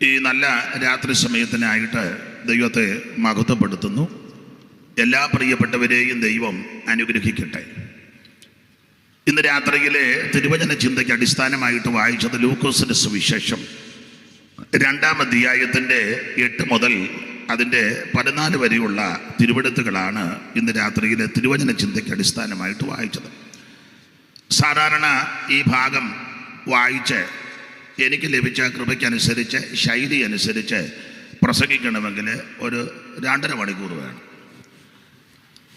ഈ നല്ല രാത്രി സമയത്തിനായിട്ട് ദൈവത്തെ മഹത്വപ്പെടുത്തുന്നു. എല്ലാ പ്രിയപ്പെട്ടവരെയും ദൈവം അനുഗ്രഹിക്കട്ടെ. ഇന്ന് രാത്രിയിലെ തിരുവചന ചിന്തയ്ക്ക് അടിസ്ഥാനമായിട്ട് വായിച്ചത് ലൂക്കോസിന്റെ സുവിശേഷം 2-ാം അധ്യായത്തിൻ്റെ 8 മുതൽ അതിൻ്റെ 14 വരെയുള്ള തിരുവെഴുത്തുകളാണ് ഇന്ന് രാത്രിയിലെ തിരുവചന ചിന്തയ്ക്ക് അടിസ്ഥാനമായിട്ട് വായിച്ചത്. സാധാരണ ഈ ഭാഗം വായിച്ച് എനിക്ക് ലഭിച്ച കൃപയ്ക്കനുസരിച്ച് ശൈലി അനുസരിച്ച് പ്രസംഗിക്കണമെങ്കിൽ ഒരു 2.5 മണിക്കൂർ വേണം.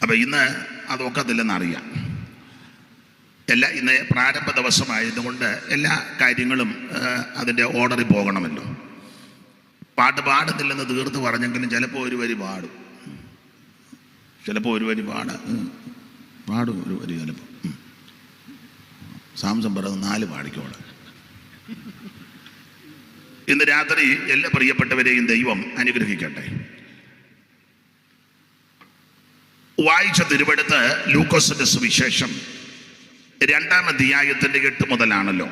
അപ്പം ഇന്ന് അതൊക്കത്തില്ലെന്നറിയാം. ഇന്ന് പ്രാരംഭ ദിവസമായതുകൊണ്ട് എല്ലാ കാര്യങ്ങളും അതിൻ്റെ ഓർഡറിൽ പോകണമല്ലോ. പാട്ട് പാടുന്നില്ലെന്ന് തീർത്ത് പറഞ്ഞെങ്കിലും ചിലപ്പോൾ ഒരു വരി പാടും, ചിലപ്പോൾ ഒരു വരി പാടും ഒരു വരി ചിലപ്പോൾ സാംസം പറയുന്നത് 4 പാടിക്കോളെ. ഇന്ന് രാത്രി എല്ലാ പ്രിയപ്പെട്ടവരെയും ദൈവം അനുഗ്രഹിക്കട്ടെ. വായിച്ച തിരുവെടുത്ത് ലൂക്കോസിന്റെ സുവിശേഷം 2-ാം അധ്യായത്തിൻ്റെ 8 മുതലാണല്ലോ.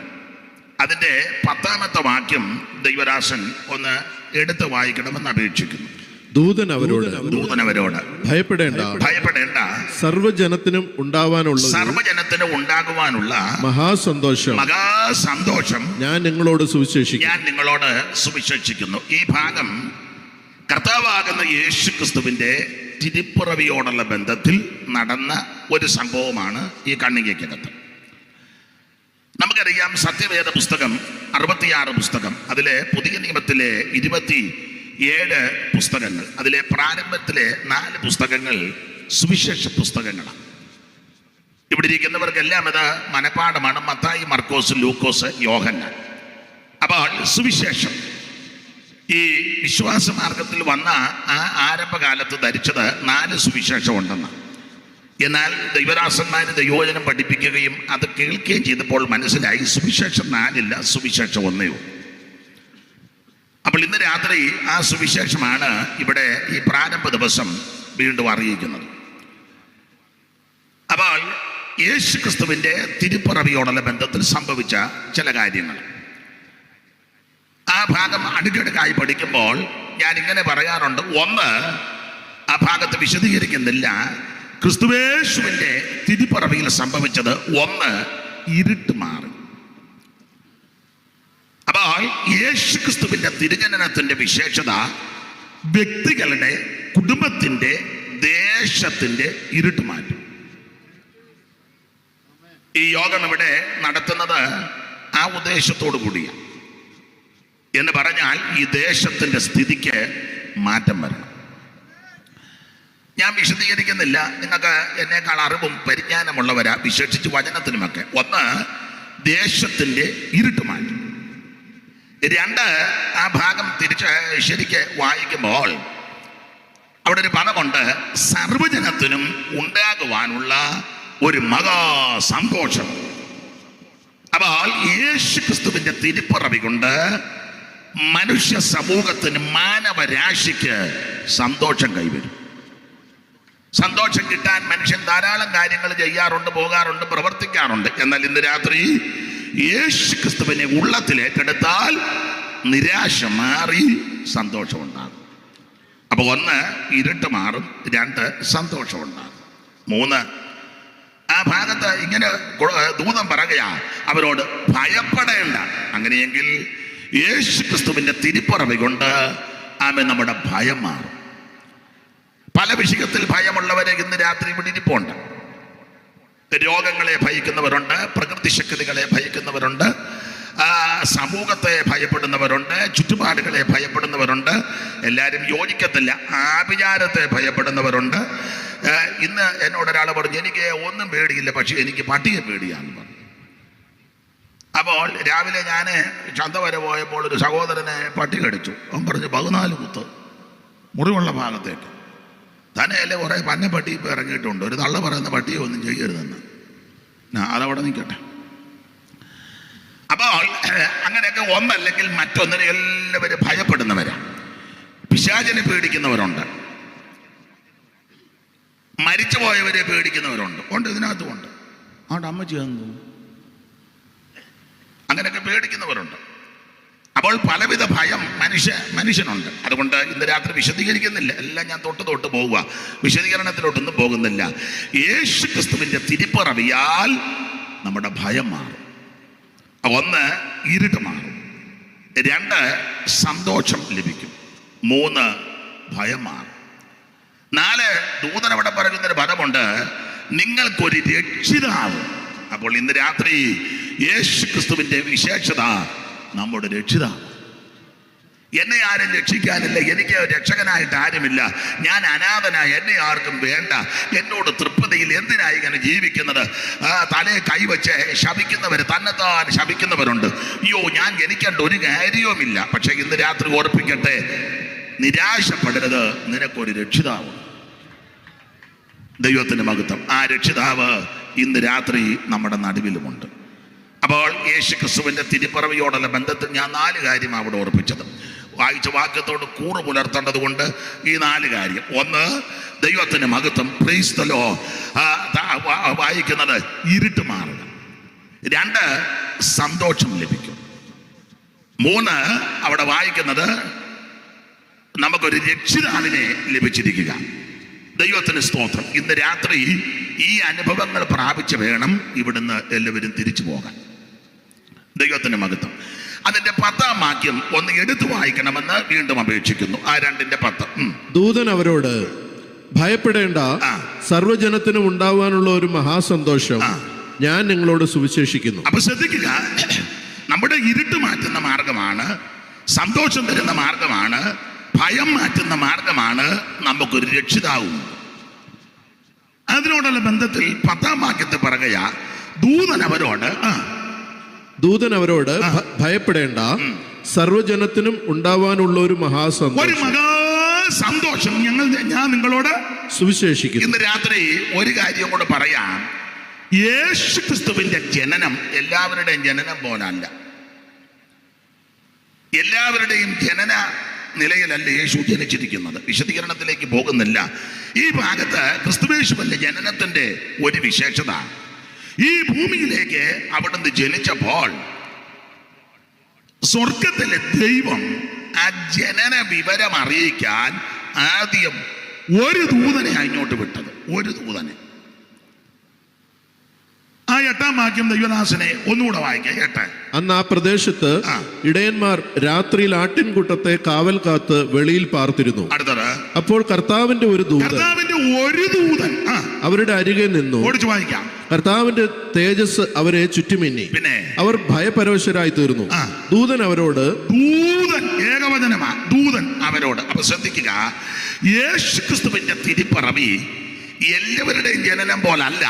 അതിൻ്റെ 10-ാമത്തെ വാക്യം ദൈവദാസൻ ഒന്ന് എടുത്ത് വായിക്കണമെന്ന് അപേക്ഷിക്കുന്നു. ദൂതൻ അവരോട് ഭയപ്പെടേണ്ട, സർവ്വജനത്തിനും ഉണ്ടാകുവാനുള്ള മഹാസന്തോഷം ഞാൻ നിങ്ങളോട് സുവിശേഷിക്കുന്നു. ഈ ഭാഗം കർത്താവാകുന്ന യേശു ക്രിസ്തുവിന്റെ തിരുപ്പിറവിയോടുള്ള ബന്ധത്തിൽ നടന്ന ഒരു സംഭവമാണ് ഈ കണ്ണികയ്ക്കകത്ത്. നമുക്കറിയാം, സത്യവേദ പുസ്തകം 66 പുസ്തകം, അതിലെ പുതിയ നിയമത്തിലെ 27 പുസ്തകങ്ങൾ, അതിലെ പ്രാരംഭത്തിലെ 4 പുസ്തകങ്ങൾ സുവിശേഷ പുസ്തകങ്ങളാണ്. ഇവിടെ ഇരിക്കുന്നവർക്കെല്ലാം ഇത് മനപ്പാഠമാണ്. മത്തായി, മർക്കോസ്, ലൂക്കോസ്, യോഹന്നാൻ. അപ്പോൾ സുവിശേഷം ഈ വിശ്വാസമാർഗത്തിൽ വന്ന ആ ആരംഭകാലത്ത് ധരിച്ചത് 4 സുവിശേഷം ഉണ്ടെന്ന്. എന്നാൽ ദൈവദാസന്മാർ ദൈവവചനം പഠിപ്പിക്കുകയും അത് കേൾക്കുകയും ചെയ്തപ്പോൾ മനസ്സിലായി സുവിശേഷം 4 സുവിശേഷം 1. അപ്പോൾ ഇന്ന് രാത്രി ആ സുവിശേഷമാണ് ഇവിടെ ഈ പ്രാരംഭ ദിവസം വീണ്ടും അറിയിക്കുന്നത്. അപ്പോൾ യേശു ക്രിസ്തുവിന്റെ തിരുപ്പിറവിയോടുള്ള ബന്ധത്തിൽ സംഭവിച്ച ചില കാര്യങ്ങൾ ആ ഭാഗം അടുക്കടുക്കായി പഠിക്കുമ്പോൾ ഞാൻ ഇങ്ങനെ പറയാറുണ്ട്. ഒന്ന്, ആ ഭാഗത്ത് വിശദീകരിക്കുന്നില്ല. ക്രിസ്തുവേശുവിന്റെ തിരുപ്പിറവിയിൽ സംഭവിച്ചത് ഒന്ന്, ഇരുട്ട് മാറി. അപ്പോൾ യേശു ക്രിസ്തുവിന്റെ തിരുജനനത്തിന്റെ വിശേഷത വ്യക്തികളുടെ, കുടുംബത്തിന്റെ, ദേശത്തിന്റെ ഇരുട്ട് മാറ്റും. ഈ യോഗം ഇവിടെ നടത്തുന്നത് ആ ഉദ്ദേശത്തോടു കൂടിയാണ്. എന്ന് പറഞ്ഞാൽ ഈ ദേശത്തിന്റെ സ്ഥിതിക്ക് മാറ്റം വരണം. ഞാൻ വിശദീകരിക്കുന്നില്ല, നിങ്ങൾക്ക് എന്നേക്കാൾ അറിവും പരിജ്ഞാനമുള്ളവരാ, വിശേഷിച്ച് വചനത്തിനുമൊക്കെ. ഒന്ന്, ദേശത്തിന്റെ ഇരുട്ട് മാറ്റം. 2, ആ ഭാഗം ശരിക്ക് വായിക്കുമ്പോൾ അവിടെ ഒരു പദമുണ്ട്, സർവ്വജനത്തിനും ഉണ്ടാകുവാനുള്ള ഒരു മഹാസന്തോഷം. അപ്പോൾ യേശു ക്രിസ്തുവിന്റെ തിരുപ്പിറവി കൊണ്ട് മനുഷ്യ സമൂഹത്തിന്, മാനവരാശിക്ക് സന്തോഷം കൈവരും. സന്തോഷം കിട്ടാൻ മനുഷ്യൻ ധാരാളം കാര്യങ്ങൾ ചെയ്യാറുണ്ട്, പോകാറുണ്ട്, പ്രവർത്തിക്കാറുണ്ട്. എന്നാൽ ഇന്ന് രാത്രി യേശു ക്രിസ്തുവിനെ ഉള്ളത്തിൽ ഏറ്റെടുത്താൽ നിരാശ മാറി സന്തോഷമുണ്ടാകും. അപ്പൊ 1, ഇരുട്ട് മാറും. 2, സന്തോഷമുണ്ടാകും. 3, ആ ഭാഗത്ത് ഇങ്ങനെ ദൂതൻ പറയുകയാ അവരോട് ഭയപ്പെടേണ്ട. അങ്ങനെയെങ്കിൽ യേശു ക്രിസ്തുവിന്റെ തിരുപ്പിറവി കൊണ്ട് നമ്മുടെ ഭയം മാറും. പല വിഷയത്തിൽ ഭയമുള്ളവരെ ഇന്ന് രാത്രി ഇവിടെ ഇരിപ്പുണ്ട്. രോഗങ്ങളെ ഭയക്കുന്നവരുണ്ട്, പ്രകൃതി ശക്തികളെ ഭയക്കുന്നവരുണ്ട്, സമൂഹത്തെ ഭയപ്പെടുന്നവരുണ്ട്, ചുറ്റുപാടുകളെ ഭയപ്പെടുന്നവരുണ്ട്. എല്ലാവരും യോജിക്കത്തില്ല. ആഭിചാരത്തെ ഭയപ്പെടുന്നവരുണ്ട്. ഇന്ന് എന്നോടൊരാൾ പറഞ്ഞു, എനിക്ക് ഒന്നും പേടിയില്ല, പക്ഷെ എനിക്ക് പട്ടിയെ പേടിയാന്ന് പറഞ്ഞു. അപ്പോൾ രാവിലെ ഞാൻ ചന്ത വരെ പോയപ്പോൾ ഒരു സഹോദരനെ പട്ടി കടിച്ചു. അവൻ പറഞ്ഞു 14 കുത്ത് മുറിവുള്ള ഭാഗത്തേക്ക്. തന്നെയല്ലേ കുറേ പട്ടി ഇപ്പോൾ ഇറങ്ങിയിട്ടുണ്ട്. ഒരു തള്ള പറയുന്ന പട്ടിയെ ഒന്നും ചെയ്യരുതെന്ന്. അതവിടെ നിൽക്കട്ടെ. അപ്പോൾ അങ്ങനെയൊക്കെ ഒന്നല്ലെങ്കിൽ മറ്റൊന്നിനെ എല്ലാവരും ഭയപ്പെടുന്നവരാണ്. പിശാചിനെ പേടിക്കുന്നവരുണ്ട്, മരിച്ചുപോയവരെ പേടിക്കുന്നവരുണ്ട്. ഇതിനകത്തുമുണ്ട്. അതുകൊണ്ട് അമ്മച്ചി തന്നു അങ്ങനെയൊക്കെ പേടിക്കുന്നവരുണ്ട്. അപ്പോൾ പലവിധ ഭയം മനുഷ്യനുണ്ട്. അതുകൊണ്ട് ഇന്ന് രാത്രി വിശദീകരിക്കുന്നില്ല, എല്ലാം ഞാൻ തൊട്ട് പോവുക, വിശദീകരണത്തിലോട്ടൊന്നും പോകുന്നില്ല. യേശു ക്രിസ്തുവിന്റെ തിരുപ്പിറവിയാൽ നമ്മുടെ ഭയം മാറും. ഒന്ന്, ഇരുട്ട് മാറും. 2, സന്തോഷം ലഭിക്കും. 3, ഭയം മാറും. 4, ദൂതൻ അവിടെ പറയുന്നൊരു പദമുണ്ട്, നിങ്ങൾക്കൊരു രക്ഷിതാവ്. അപ്പോൾ ഇന്ന് രാത്രി യേശു ക്രിസ്തുവിന്റെ വിശേഷത നമ്മുടെ രക്ഷിതാവ്. എന്നെ ആരും രക്ഷിക്കാനില്ല, എനിക്ക് രക്ഷകനായിട്ട് ആരുമില്ല, ഞാൻ അനാഥനായ, എന്നെ ആർക്കും വേണ്ട, എന്നോട് തൃപ്തിയിൽ എന്തിനായി ഇങ്ങനെ ജീവിക്കുന്നത്? തലയെ കൈവച്ച് ശപിക്കുന്നവർ, തന്നെത്താൻ ശപിക്കുന്നവരുണ്ട്. അയ്യോ, ഞാൻ ജനിക്കേണ്ട ഒരു കാര്യവുമില്ല. പക്ഷെ ഇന്ന് രാത്രി ഓർപ്പിക്കട്ടെ, നിരാശപ്പെടരുത്, നിനക്കൊരു രക്ഷിതാവ്. ദൈവത്തിന്റെ മഹത്വം. ആ രക്ഷിതാവ് ഇന്ന് രാത്രി നമ്മുടെ നടുവിലുമുണ്ട്. അപ്പോൾ യേശു ക്രിസ്തുവിന്റെ തിരുപ്പിറവിയോടുള്ള ബന്ധത്തിൽ ഞാൻ 4 കാര്യം അവിടെ ഓർപ്പിച്ചത്. വായിച്ച വാക്യത്തോട് കൂറ് പുലർത്തേണ്ടത് കൊണ്ട് ഈ 4 കാര്യം. 1, ദൈവത്തിന്റെ മഹത്വം, പ്രൈസ് ദി ലോർഡ്. വായിക്കുന്നത് ഇരുട്ട് മാറുക. 2, സന്തോഷം ലഭിക്കും. 3, അവിടെ വായിക്കുന്നത് നമുക്കൊരു രക്ഷിതാവിനെ ലഭിച്ചിരിക്കുക. ദൈവത്തിന് സ്തോത്രം. ഇന്ന് രാത്രി ഈ അനുഭവങ്ങൾ പ്രാപിച്ച് വേണം ഇവിടുന്ന് എല്ലാവരും തിരിച്ചു പോകാൻ. ദൈവത്തിന് മഹത്വം. അതിന്റെ 10ാം വാക്യം ഒന്ന് എടുത്തു വായിക്കണമെന്ന് വീണ്ടും അപേക്ഷിക്കുന്നു. ആ 2:10. ദൂതൻ അവരോട്, ഭയപ്പെടേണ്ട, സർവ്വജനത്തിനും ഉണ്ടാവാനുള്ള ഒരു മഹാസന്തോഷം ഞാൻ നിങ്ങളോട് സുവിശേഷിക്കുന്നു. അപ്പൊ ശ്രദ്ധിക്കുക, നമ്മുടെ ഇരുട്ട് മാറ്റുന്ന മാർഗമാണ്, സന്തോഷം തരുന്ന മാർഗമാണ്, ഭയം മാറ്റുന്ന മാർഗമാണ് നമുക്കൊരു രക്ഷിതാവും. അതിനോടുള്ള ബന്ധത്തിൽ 10ാം വാക്യത്തെ പറയുക, ദൂതൻ അവരോട് ഭയപ്പെടേണ്ട, സർവ്വജനത്തിനും ഉണ്ടാവാനുള്ള ഒരു മഹാസന്തോഷം ഞാൻ നിങ്ങളോട് സുവിശേഷിക്കുന്നു. ഇന്ന് രാത്രി ഒരു കാര്യം കൂടെ പറയാം. യേശു ക്രിസ്തുവിന്റെ ജനനം എല്ലാവരുടെയും ജനനം പോലല്ല. എല്ലാവരുടെയും ജനന നിലയിലല്ല യേശു ജനിച്ചിരിക്കുന്നത്. വിശദീകരണത്തിലേക്ക് പോകുന്നില്ല. ഈ ഭാഗത്ത് ക്രിസ്തുയേശുവിന്റെ ജനനത്തിന്റെ ഒരു വിശേഷത, ഈ ഭൂമിയിലേക്ക് അവിടുന്ന് ജനിച്ചപ്പോൾ സ്വർഗത്തിലെ ദൈവം ആ ജനന വിവരം അറിയിക്കാൻ ആദ്യം ഒരു ദൂതനെ അങ്ങോട്ട് വിട്ടത്. ഒരു ദൂതനെ. ആ 8ാം വാക്യം ദൈവദാസനെ ഒന്നുകൂടെ വായിക്കാം. 8. അന്ന് ആ പ്രദേശത്ത് ഇടയന്മാർ രാത്രിയിൽ ആട്ടിൻകൂട്ടത്തെ കാവൽ കാത്ത് വെളിയിൽ പാർത്തിരുന്നു. അടുത്തത്, അപ്പോൾ കർത്താവിന്റെ ഒരു ദൂതൻ അവരുടെ അരികെ നിന്നു. വായിക്കാം. കർത്താവിന്റെ തേജസ് അവരെ ചുറ്റുമിന്നി, പിന്നെ അവർ ഭയപരവശരായി തീർന്നു. ദൂതൻ അവരോട്, ഏകവചനമാ, ദൂതൻ അവരോട്. അപ്പൊ ശ്രദ്ധിക്കുക, യേശു ക്രിസ്തുവിന്റെ തിരുപ്പിറവി എല്ലാവരുടെയും ജനനം പോലല്ല.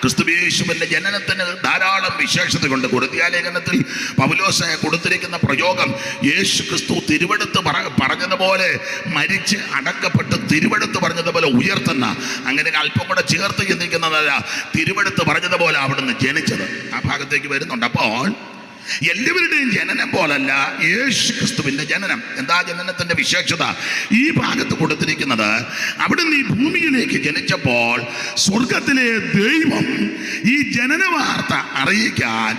ക്രിസ്തുയേശുവിന്റെ ജനനത്തിന് ധാരാളം വിശേഷതകളുണ്ട്. കൊരിന്ത്യലേഖനത്തിൽ പൗലോസ് കൊടുത്തിരിക്കുന്ന പ്രയോഗം, യേശു ക്രിസ്തു തിരുവെടുത്ത് പറഞ്ഞതുപോലെ മരിച്ച് അടക്കപ്പെട്ട് തിരുവെടുത്ത് പറഞ്ഞതുപോലെ ഉയർത്തുന്ന, അങ്ങനെ അല്പം കൂടെ ചേർത്ത് ചിന്തിക്കുന്നതല്ല, തിരുവെടുത്ത് പറഞ്ഞതുപോലെ അവിടുന്ന് ജനിച്ചത്. ആ ഭാഗത്തേക്ക് വരുന്നുണ്ട്. അപ്പോൾ എല്ലാവരുടെയും ജനനം പോലല്ല യേശു ക്രിസ്തുവിന്റെ ജനനം. എന്താ ജനനത്തിന്റെ വിശേഷത? ഈ ഭാഗത്ത് കൊടുത്തിരിക്കുന്നത്, അവിടുന്ന് ഈ ഭൂമിയിലേക്ക് ജനിച്ചപ്പോൾ സ്വർഗത്തിലെ ദൈവം ഈ ജനന വാർത്ത അറിയിക്കാൻ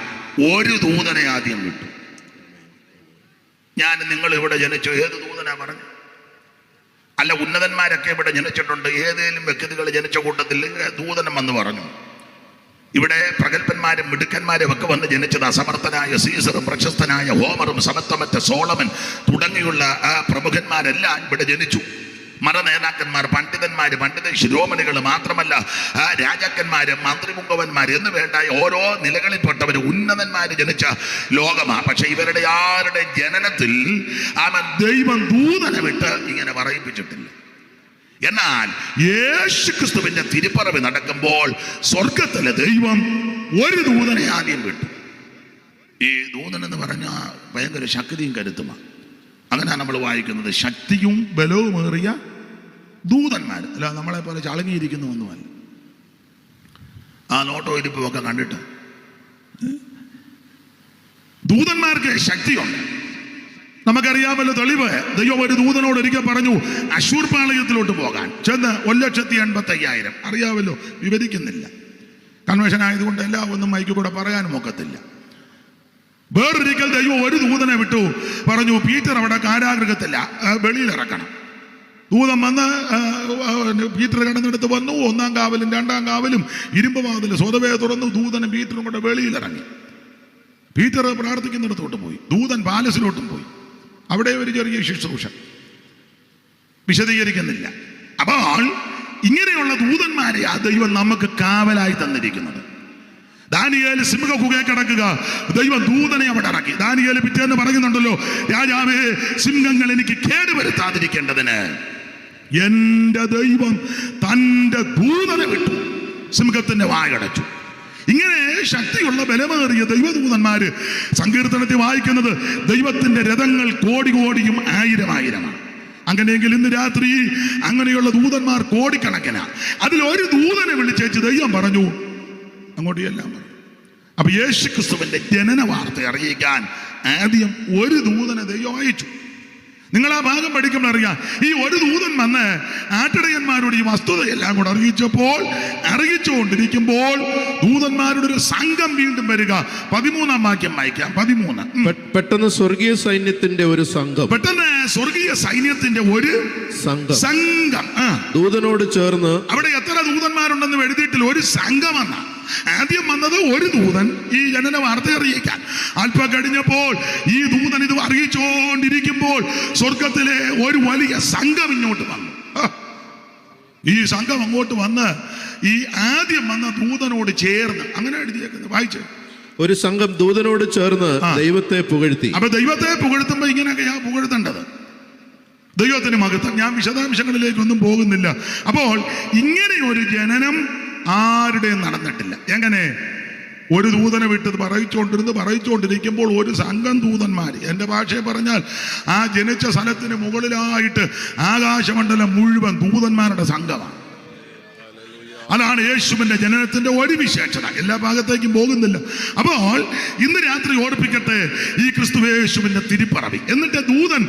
ഒരു ദൂതനെ ആദ്യം വിട്ടു. ഞാൻ നിങ്ങൾ ഇവിടെ ജനിച്ചു, ഏത് ദൂതനാ പറഞ്ഞു? അല്ല, ഉന്നതന്മാരൊക്കെ ഇവിടെ ജനിച്ചിട്ടുണ്ട്. ഏതേലും വ്യക്തികൾ ജനിച്ച കൂട്ടത്തിൽ ദൂതനം വന്ന് പറഞ്ഞു. ഇവിടെ പ്രഗത്ഭന്മാരും മിടുക്കന്മാരും ഒക്കെ വന്ന് ജനിച്ചത്. അസമർത്ഥനായ സീസറും പ്രശസ്തനായ ഹോമറും സമത്വമറ്റ സോളമൻ തുടങ്ങിയുള്ള ആ പ്രമുഖന്മാരെല്ലാം ഇവിടെ ജനിച്ചു. മറനേതാക്കന്മാർ, പണ്ഡിത ശിരോമണികൾ, മാത്രമല്ല രാജാക്കന്മാര്, മന്ത്രിമുഖവന്മാർ എന്ന് വേണ്ട ഓരോ നിലകളിൽപ്പെട്ടവർ, ഉന്നതന്മാര് ജനിച്ച ലോകമാണ്. പക്ഷെ ഇവരുടെ ആരുടെ ജനനത്തിൽ അവൻ ദൈവം ദൂതനെ വിട്ട് ഇങ്ങനെ പറയിപ്പിച്ചിട്ടില്ല. എന്നാൽ യേശു ക്രിസ്തുവിന്റെ തിരുപ്പിറവി നടക്കുമ്പോൾ സ്വർഗത്തിലെ ദൈവം ഒരു ദൂതനെ ആദ്യം വിട്ടു. ഈ ദൂതൻ എന്ന് പറഞ്ഞാൽ ഭയങ്കര ശക്തിയും കരുത്തുമാണ്. അങ്ങനെയാണ് നമ്മൾ വായിക്കുന്നത്. ശക്തിയും ബലവുമേറിയ ദൂതന്മാർ. അല്ല, നമ്മളെ പോലെ ചളങ്ങിയിരിക്കുന്ന ഒന്നുമല്ല. ആ നോട്ടോ ഇരിപ്പും ഒക്കെ കണ്ടിട്ട് ദൂതന്മാർക്ക് ശക്തിയുണ്ട്. നമുക്കറിയാമല്ലോ തെളിവ്. ദൈവം ഒരു ദൂതനോട് ഒരിക്കൽ പറഞ്ഞു അശൂർ പാളയത്തിലോട്ട് പോകാൻ. ചെന്ന് 1,85,000. അറിയാമല്ലോ, വിവരിക്കുന്നില്ല. കൺവെൻഷൻ ആയതുകൊണ്ട് എല്ലാം ഒന്നും മൈക്ക് കൂടെ പറയാനും ഒക്കത്തില്ല. വേറൊരിക്കൽ ദൈവം ഒരു ദൂതനെ വിട്ടു, പറഞ്ഞു പീറ്റർ അവിടെ കാരാഗൃഹത്തില്ല, വെളിയിലിറക്കണം. ദൂതൻ വന്ന് പീറ്റർ കിടന്നെടുത്ത് വന്നു. 1-ാം കാവലും 2-ാം കാവലും ഇരുമ്പ് വാതിൽ സ്വതവേ തുറന്നു. ദൂതനും പീറ്ററും കൊണ്ട് വെളിയിലിറങ്ങി. പീറ്റർ പ്രാർത്ഥിക്കുന്നിടത്തോട്ട് പോയി, ദൂതൻ പാലസിലോട്ടും പോയി. അവിടെ ഒരു ചെറിയ ശുശ്രൂഷ വിശദീകരിക്കുന്നില്ല. അപ്പോൾ ഇങ്ങനെയുള്ള ദൂതന്മാരെ ആ ദൈവം നമുക്ക് കാവലായി തന്നിരിക്കുന്നത്. ദാനിയേൽ സിംഹ ഗുഹയിൽ കിടക്കുക, ദൈവം ദൂതനെ അവിടെ ഇറക്കി. ദാനിയേൽ പിറ്റേന്ന് പറയുന്നുണ്ടല്ലോ, രാജാവേ, സിംഹങ്ങൾ എനിക്ക് കേടുവരുത്താതിരിക്കേണ്ടതിന് എന്റെ ദൈവം തന്റെ ദൂതനെ വിട്ടു, സിംഹത്തിന്റെ വായടച്ചു. ഇങ്ങനെ ശക്തിയുള്ള ബലമേറിയ ദൈവദൂതന്മാര് സങ്കീർത്തനത്തിൽ വായിക്കുന്നത് ദൈവത്തിന്റെ രഥങ്ങൾ കോടി കോടിയും 1000-1000-ആണ്. അങ്ങനെയെങ്കിൽ ഇന്ന് രാത്രി അങ്ങനെയുള്ള ദൂതന്മാർ കോടിക്കണക്കിനാണ്. അതിൽ ഒരു ദൂതനെ വിളിച്ചേച്ച് ദൈവം പറഞ്ഞു അങ്ങോട്ട് എല്ലാം പറഞ്ഞു. അപ്പൊ യേശു ക്രിസ്തുവിന്റെ ജനന വാർത്ത അറിയിക്കാൻ ആദ്യം ഒരു ദൂതനെ ദൈവം അയച്ചു. നിങ്ങൾ ആ ഭാഗം പഠിക്കുമ്പോൾ അറിയാം, ഈ ഒരു ദൂതൻ വന്ന് ആട്ടിടയന്മാരോട് ഈ വസ്തുതയെല്ലാം കൂടെ അറിയിച്ചുകൊണ്ടിരിക്കുമ്പോൾ ദൂതന്മാരുടെ ഒരു സംഘം വീണ്ടും വരിക. 13-ാം വാക്യം വായിക്കാം. 13. പെട്ടെന്ന് സ്വർഗീയ സൈന്യത്തിന്റെ ഒരു സംഘം, പെട്ടെന്ന് സ്വർഗീയ സൈന്യത്തിന്റെ ഒരു സംഘം ദൂതനോട് ചേർന്ന്, അവിടെ എത്ര ദൂതന്മാരുണ്ടെന്ന് എഴുതിയിട്ടില്ല, ഒരു സംഘമെന്ന. ആദ്യം വന്നത് ഒരു ദൂതൻ ഈ ജനന വാർത്ത അറിയിക്കാൻ. അല്പം കഴിഞ്ഞപ്പോൾ ഈ ദൂതൻ ഇത് അറിയിച്ചുകൊണ്ടിരിക്കുമ്പോൾ സ്വർഗത്തിലെ ഒരു വലിയ സംഘം ഇങ്ങോട്ട് വന്നു. ഈ സംഘം അങ്ങോട്ട് വന്ന് ഈ ആദ്യം വന്ന ദൂതനോട് ചേർന്ന്, അങ്ങനെ എഴുതിയേക്കുന്നത് വായിച്ചു. ഒരു സംഘം ദൂതനോട് ചേർന്ന് ദൈവത്തെ പുകഴ്ത്തി. അപ്പൊ ദൈവത്തെ പുകഴ്ത്തുമ്പോ ഇങ്ങനെയൊക്കെയാ പുകഴ്ത്തേണ്ടത്. ദൈവത്തിന് മഹത്വം. ഞാൻ വിശദാംശങ്ങളിലേക്കൊന്നും പോകുന്നില്ല. അപ്പോൾ ഇങ്ങനെ ഒരു ജനനം ആരുടെയും നടന്നിട്ടില്ല. എങ്ങനെ? ഒരു ദൂതനെ വിട്ടത് പറയിച്ചുകൊണ്ടിരിക്കുമ്പോൾ ഒരു സംഘം ദൂതന്മാർ, എൻ്റെ ഭാഷയെ പറഞ്ഞാൽ ആ ജനിച്ച സ്ഥലത്തിന് മുകളിലായിട്ട് ആകാശമണ്ഡലം മുഴുവൻ ദൂതന്മാരുടെ സംഘമാണ്. അതാണ് യേശുവിന്റെ ജനനത്തിന്റെ ഒരു വിശേഷത. എല്ലാ ഭാഗത്തേക്കും പോകുന്നില്ല. അപ്പോൾ ഇന്ന് രാത്രി ഓർപ്പിക്കട്ടെ ഈ ക്രിസ്തുയേശുവിന്റെ തിരുപ്പറവി. എന്നിട്ട് ദൂതൻ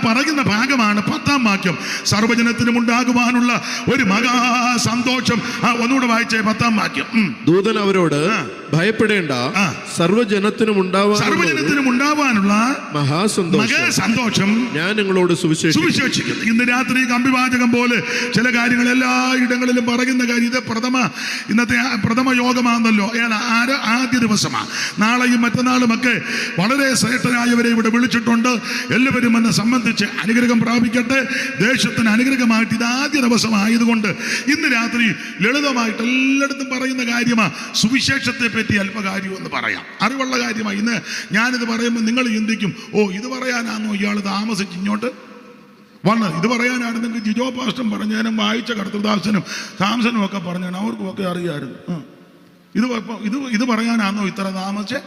പറയുന്ന ഭാഗമാണ് 10-ാം വാക്യം. സർവ്വജനത്തിനും ഉണ്ടാകുവാനുള്ള ഒരു മഹാ സന്തോഷം. ഒന്നുകൂടെ വായിച്ചേ 10-ാം വാക്യം. ദൂതൻ അവരോട്, ഭയപ്പെടേണ്ട, സർവ്വജനത്തിനും ഉണ്ടാവാനുള്ള മഹാസന്തോഷം ഞാൻ നിങ്ങളോട് സുവിശേഷിക്കുന്നു. ഇന്ന് രാത്രി കമ്പിവാചകം പോലെ ചില കാര്യങ്ങൾ എല്ലായിടങ്ങളിലും പറയുന്ന കാര്യം, ഇന്നത്തെ പ്രഥമ യോഗമാണല്ലോ, ആദ്യ ദിവസമാണ്. നാളെയും മറ്റന്നാളും ഒക്കെ വളരെ ശ്രേഷ്ഠരായവരെ ഇവിടെ വിളിച്ചിട്ടുണ്ട്. എല്ലാവരും എന്നെ സംബന്ധിച്ച് അനുഗ്രഹം പ്രാപിക്കട്ടെ. ദേശത്തിന് അനുഗ്രഹമായിട്ട് ഇത് ആദ്യ ദിവസമായതുകൊണ്ട് ഇന്ന് രാത്രി ലളിതമായിട്ട് എല്ലായിടത്തും പറയുന്ന കാര്യമാണ്. സുവിശേഷത്തെ പറ്റി അല്പകാര്യം എന്ന് പറയാം, അറിവുള്ള കാര്യമാണ്. ഇന്ന് ഞാനിത് പറയുമ്പോൾ നിങ്ങൾ ചിന്തിക്കും, ഓ ഇത് പറയാനാണോ ഇയാൾ താമസിച്ച് ഇങ്ങോട്ട് വന്നത്? ഇത് പറയാനായിരുന്നെങ്കിൽ ജിജോ പാസ്റ്റം പറഞ്ഞാലും വായിച്ച കർത്തൃദാസനും സാംസനും ഒക്കെ പറഞ്ഞാൽ അവർക്കുമൊക്കെ അറിയാമായിരുന്നു. ഇത് പറയാനാണോ ഇത്ര താമസിച്ച്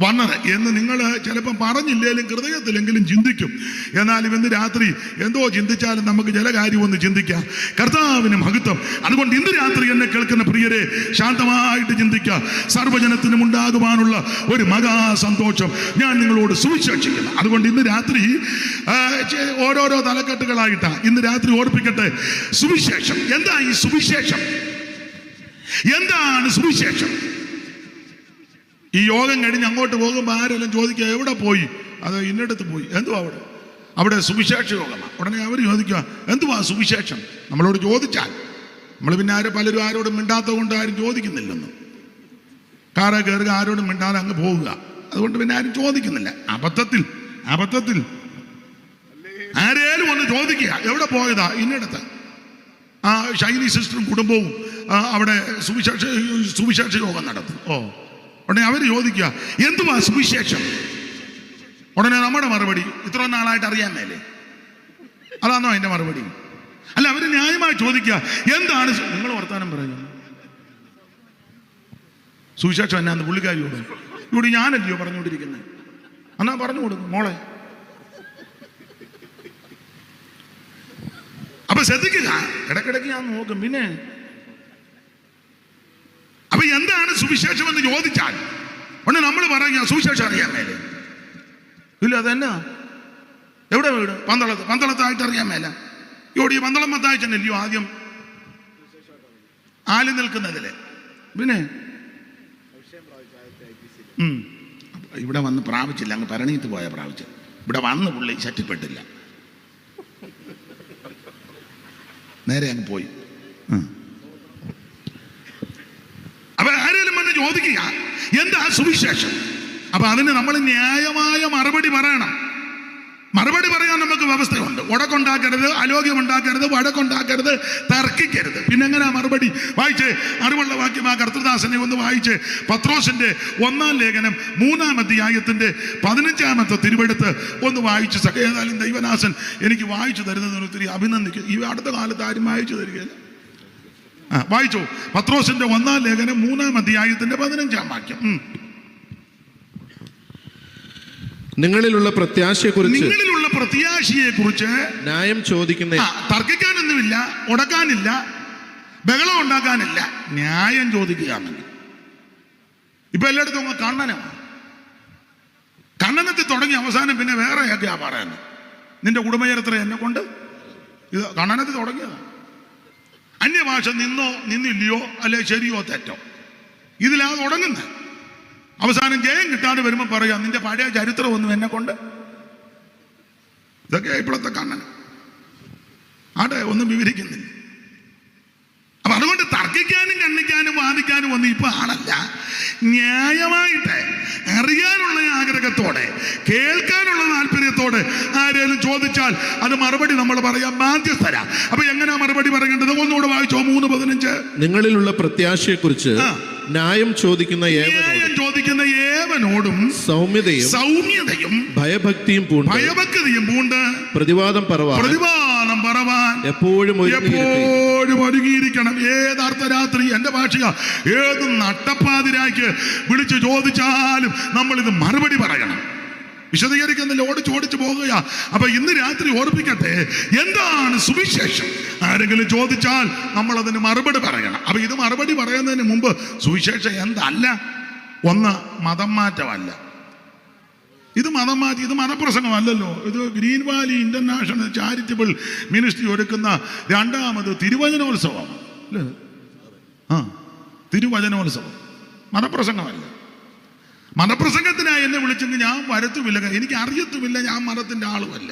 വന്നത് എന്ന് നിങ്ങൾ ചിലപ്പോൾ പറഞ്ഞില്ലേലും ഹൃദയത്തിലെങ്കിലും ചിന്തിക്കും. എന്നാലും ഇന്ന് രാത്രി എന്തോ ചിന്തിച്ചാലും നമുക്ക് ചില കാര്യം ഒന്ന് ചിന്തിക്കാം. കർത്താവിന് മഹത്വം. അതുകൊണ്ട് ഇന്ന് രാത്രി എന്നെ കേൾക്കുന്ന പ്രിയരെ ശാന്തമായിട്ട് ചിന്തിക്കുക. സർവ്വജനത്തിനും ഉണ്ടാകുവാനുള്ള ഒരു മഹാ സന്തോഷം ഞാൻ നിങ്ങളോട് സുവിശേഷിക്കുന്നു. അതുകൊണ്ട് ഇന്ന് രാത്രി ഓരോരോ തലക്കെട്ടുകളായിട്ടാണ് ഇന്ന് രാത്രി ഓർപ്പിക്കട്ടെ. സുവിശേഷം എന്താ? ഈ സുവിശേഷം എന്താണ്? സുവിശേഷം ഈ യോഗം കഴിഞ്ഞ് അങ്ങോട്ട് പോകുമ്പോൾ ആരെല്ലാം ചോദിക്കുക എവിടെ പോയി? അത് ഇന്നടത്ത് പോയി. എന്തുവാ അവിടെ സുവിശേഷ യോഗമാണ്. ഉടനെ അവർ ചോദിക്കുക എന്തുവാ സുവിശേഷം? നമ്മളോട് ചോദിച്ചാൽ നമ്മൾ പിന്നെ പലരും ആരോടും മിണ്ടാത്തത് കൊണ്ട് ആരും ചോദിക്കുന്നില്ലെന്ന്. കാറെ കയറുക, ആരോടും മിണ്ടാതെ അങ്ങ് പോവുക. അതുകൊണ്ട് പിന്നെ ആരും ചോദിക്കുന്നില്ല. അബദ്ധത്തിൽ ആരേലും ഒന്ന് ചോദിക്കുക എവിടെ പോയതാ? ഇന്നടത്ത്. ആ ഷൈനി സിസ്റ്ററും കുടുംബവും അവിടെ സുവിശേഷ യോഗം നടത്തും. ഉടനെ അവർ ചോദിക്കുക എന്തുവാ സുവിശേഷം? ഉടനെ നമ്മുടെ മറുപടി ഇത്ര നാളായിട്ട് അറിയാൻ മേലേ. അതാണോ അതിന്റെ മറുപടി? അല്ല, അവർ ന്യായമായി ചോദിക്കുക എന്താണ്? നിങ്ങൾ വർത്താനം പറയുക സുവിശേഷം എന്നാന്ന് പുള്ളിക്കാരിയോട്. ഇവിടെ ഞാനല്ലയോ പറഞ്ഞുകൊണ്ടിരിക്കുന്നത്? എന്നാ പറഞ്ഞു കൊടുക്കും മോളെ. അപ്പൊ ശ്രദ്ധിക്കുക, ഇടക്കിടക്ക് ഞാൻ നോക്കും. പിന്നെ അപ്പൊ എന്താണ് സുവിശേഷം എന്ന് ചോദിച്ചാൽ ഒന്ന് നമ്മൾ പറയുക സുവിശേഷം അറിയാൻ മേലെ. ഇല്ല, അതെന്നാ? എവിടെ വീട്? പന്തളത്തായിട്ട് അറിയാൻ മേല. ഇവിടെ ഈ പന്തളം മത്തായിച്ചല്ലയോ ആദ്യം ആല് നിൽക്കുന്നതിലെ. പിന്നെ ഇവിടെ വന്ന് പ്രാപിച്ചില്ല, അങ്ങ് പരണീത്ത് പോയ പ്രാപിച്ചു. ഇവിടെ വന്ന് പുള്ളി ശക്തിപ്പെട്ടില്ല, നേരെ അങ്ങ് പോയി. അപ്പൊ ആരെങ്കിലും വന്ന് ചോദിക്കുക എന്താ സുവിശേഷം, അപ്പൊ അതിന് നമ്മൾ ന്യായമായ മറുപടി പറയണം. മറുപടി പറയാൻ നമുക്ക് വ്യവസ്ഥയുണ്ട്. ഉടക്കുണ്ടാക്കരുത്, അലോഗ്യമുണ്ടാക്കരുത്, വഴക്കുണ്ടാക്കരുത്, തർക്കിക്കരുത്. പിന്നെ എങ്ങനെയാ മറുപടി? വായിച്ച് അറിവുള്ള വാക്യം ആ കർത്തൃദാസനെ ഒന്ന് വായിച്ച് പത്രോസിന്റെ 1-ാം ലേഖനം 3-ാം അധ്യായത്തിന്റെ 15-ാമത്തെ തിരുവെടുത്ത് ഒന്ന് വായിച്ച്. ഏതായാലും ദൈവദാസൻ എനിക്ക് വായിച്ചു തരുന്നതിന് ഒത്തിരി അഭിനന്ദിക്കും. ഈ അടുത്ത കാലത്ത് ആരും വായിച്ചു തരികയില്ല. വായിച്ചോ, പത്രോസിന്റെ 1-ാം ലേഖനം 3-ാം അധ്യായത്തിന്റെ 15-ാം വാക്യം. നിങ്ങളിലുള്ള പ്രത്യാശയെക്കുറിച്ച് ന്യായം ചോദിക്കുന്ന, തർക്കിക്കാനൊന്നുമില്ല, ഉടക്കാനില്ല, ബഹളം ഉണ്ടാക്കാനില്ല, ന്യായം ചോദിക്കുകയാണെങ്കിൽ. ഇപ്പൊ എല്ലായിടത്തും കണ്ണനാണ്. കണ്ണനത്തിൽ തുടങ്ങി അവസാനം പിന്നെ വേറെയൊക്കെയാ പറയുന്നത്. നിന്റെ കുടുംബചരിത്രം എന്നെ കൊണ്ട് ഇത് കണ്ണനത്തിൽ തുടങ്ങിയതാണ്. അന്യഭാഷ നിന്നോ നിന്നില്ലയോ, അല്ലെ ശരിയോ തെറ്റോ, ഇതിലാ തുടങ്ങുന്നത്. അവസാനം ജയം കിട്ടാതെ വരുമ്പോൾ പറയാം നിന്റെ പഴയ ചരിത്രമൊന്നും എന്നെ കൊണ്ട്. ഇതൊക്കെ ഇപ്പോഴത്തെ കണ്ണൻ ആടെ ഒന്നും വിവരിക്കുന്നില്ല. അപ്പൊ അതുകൊണ്ട് തർക്കിക്കാനും കണ്ണിക്കാനും വാദിക്കാനും ഒന്നും ഇപ്പൊ ആളല്ല. ന്യായമായിട്ട് അറിയാനുള്ള ആഗ്രഹത്തോടെ, കേൾക്കാനുള്ള താല്പര്യത്തോടെ ആരെങ്കിലും ചോദിച്ചാൽ അത് മറുപടി നമ്മൾ പറയാം, ബാധ്യസ്ഥരാ. അപ്പൊ എങ്ങനെയാ മറുപടി പറയേണ്ടത്? ഒന്നുകൂടെ വായിച്ചോ, 3:15. നിങ്ങളിലുള്ള പ്രത്യാശയെക്കുറിച്ച് ന്യായം ചോദിക്കുന്ന ഏവനോടും സൗമ്യതയും ഭയഭക്തിയും പൂണ്ട് പ്രതിവാദം പറവാൻ എപ്പോഴും ഒരുങ്ങിയിരിക്കണം. ഏത് അർദ്ധരാത്രി, എന്റെ ഭാഷ, ഏത് നട്ടപ്പാതിരായ്ക്ക് വിളിച്ചു ചോദിച്ചാലും നമ്മൾ ഇത് മറുപടി പറയണം. വിശദീകരിക്കുന്നില്ല, ഓടിച്ചു പോകുക. അപ്പൊ ഇന്ന് രാത്രി ഓർപ്പിക്കട്ടെ, എന്താണ് സുവിശേഷം? ആരെങ്കിലും ചോദിച്ചാൽ നമ്മൾ അതിന് മറുപടി പറയണം. അപ്പൊ ഇത് മറുപടി പറയുന്നതിന് മുമ്പ് സുവിശേഷം എന്തല്ല? ഒന്ന്, മതം മാറ്റമല്ല. ഇത് മതം മാറ്റി, ഇത് മതപ്രസംഗമല്ലല്ലോ. ഇത് green Valley international charitable ministry ഒരുക്കുന്ന 2ാമത് തിരുവചനോത്സവം അല്ലേ? തിരുവചനോത്സവം, മതപ്രസംഗമല്ല. മതപ്രസംഗത്തിനായി എന്നെ വിളിച്ചെങ്കിൽ ഞാൻ വരത്തുമില്ല, എനിക്ക് അറിയത്തുമില്ല, ഞാൻ മതത്തിന്റെ ആളുമല്ല.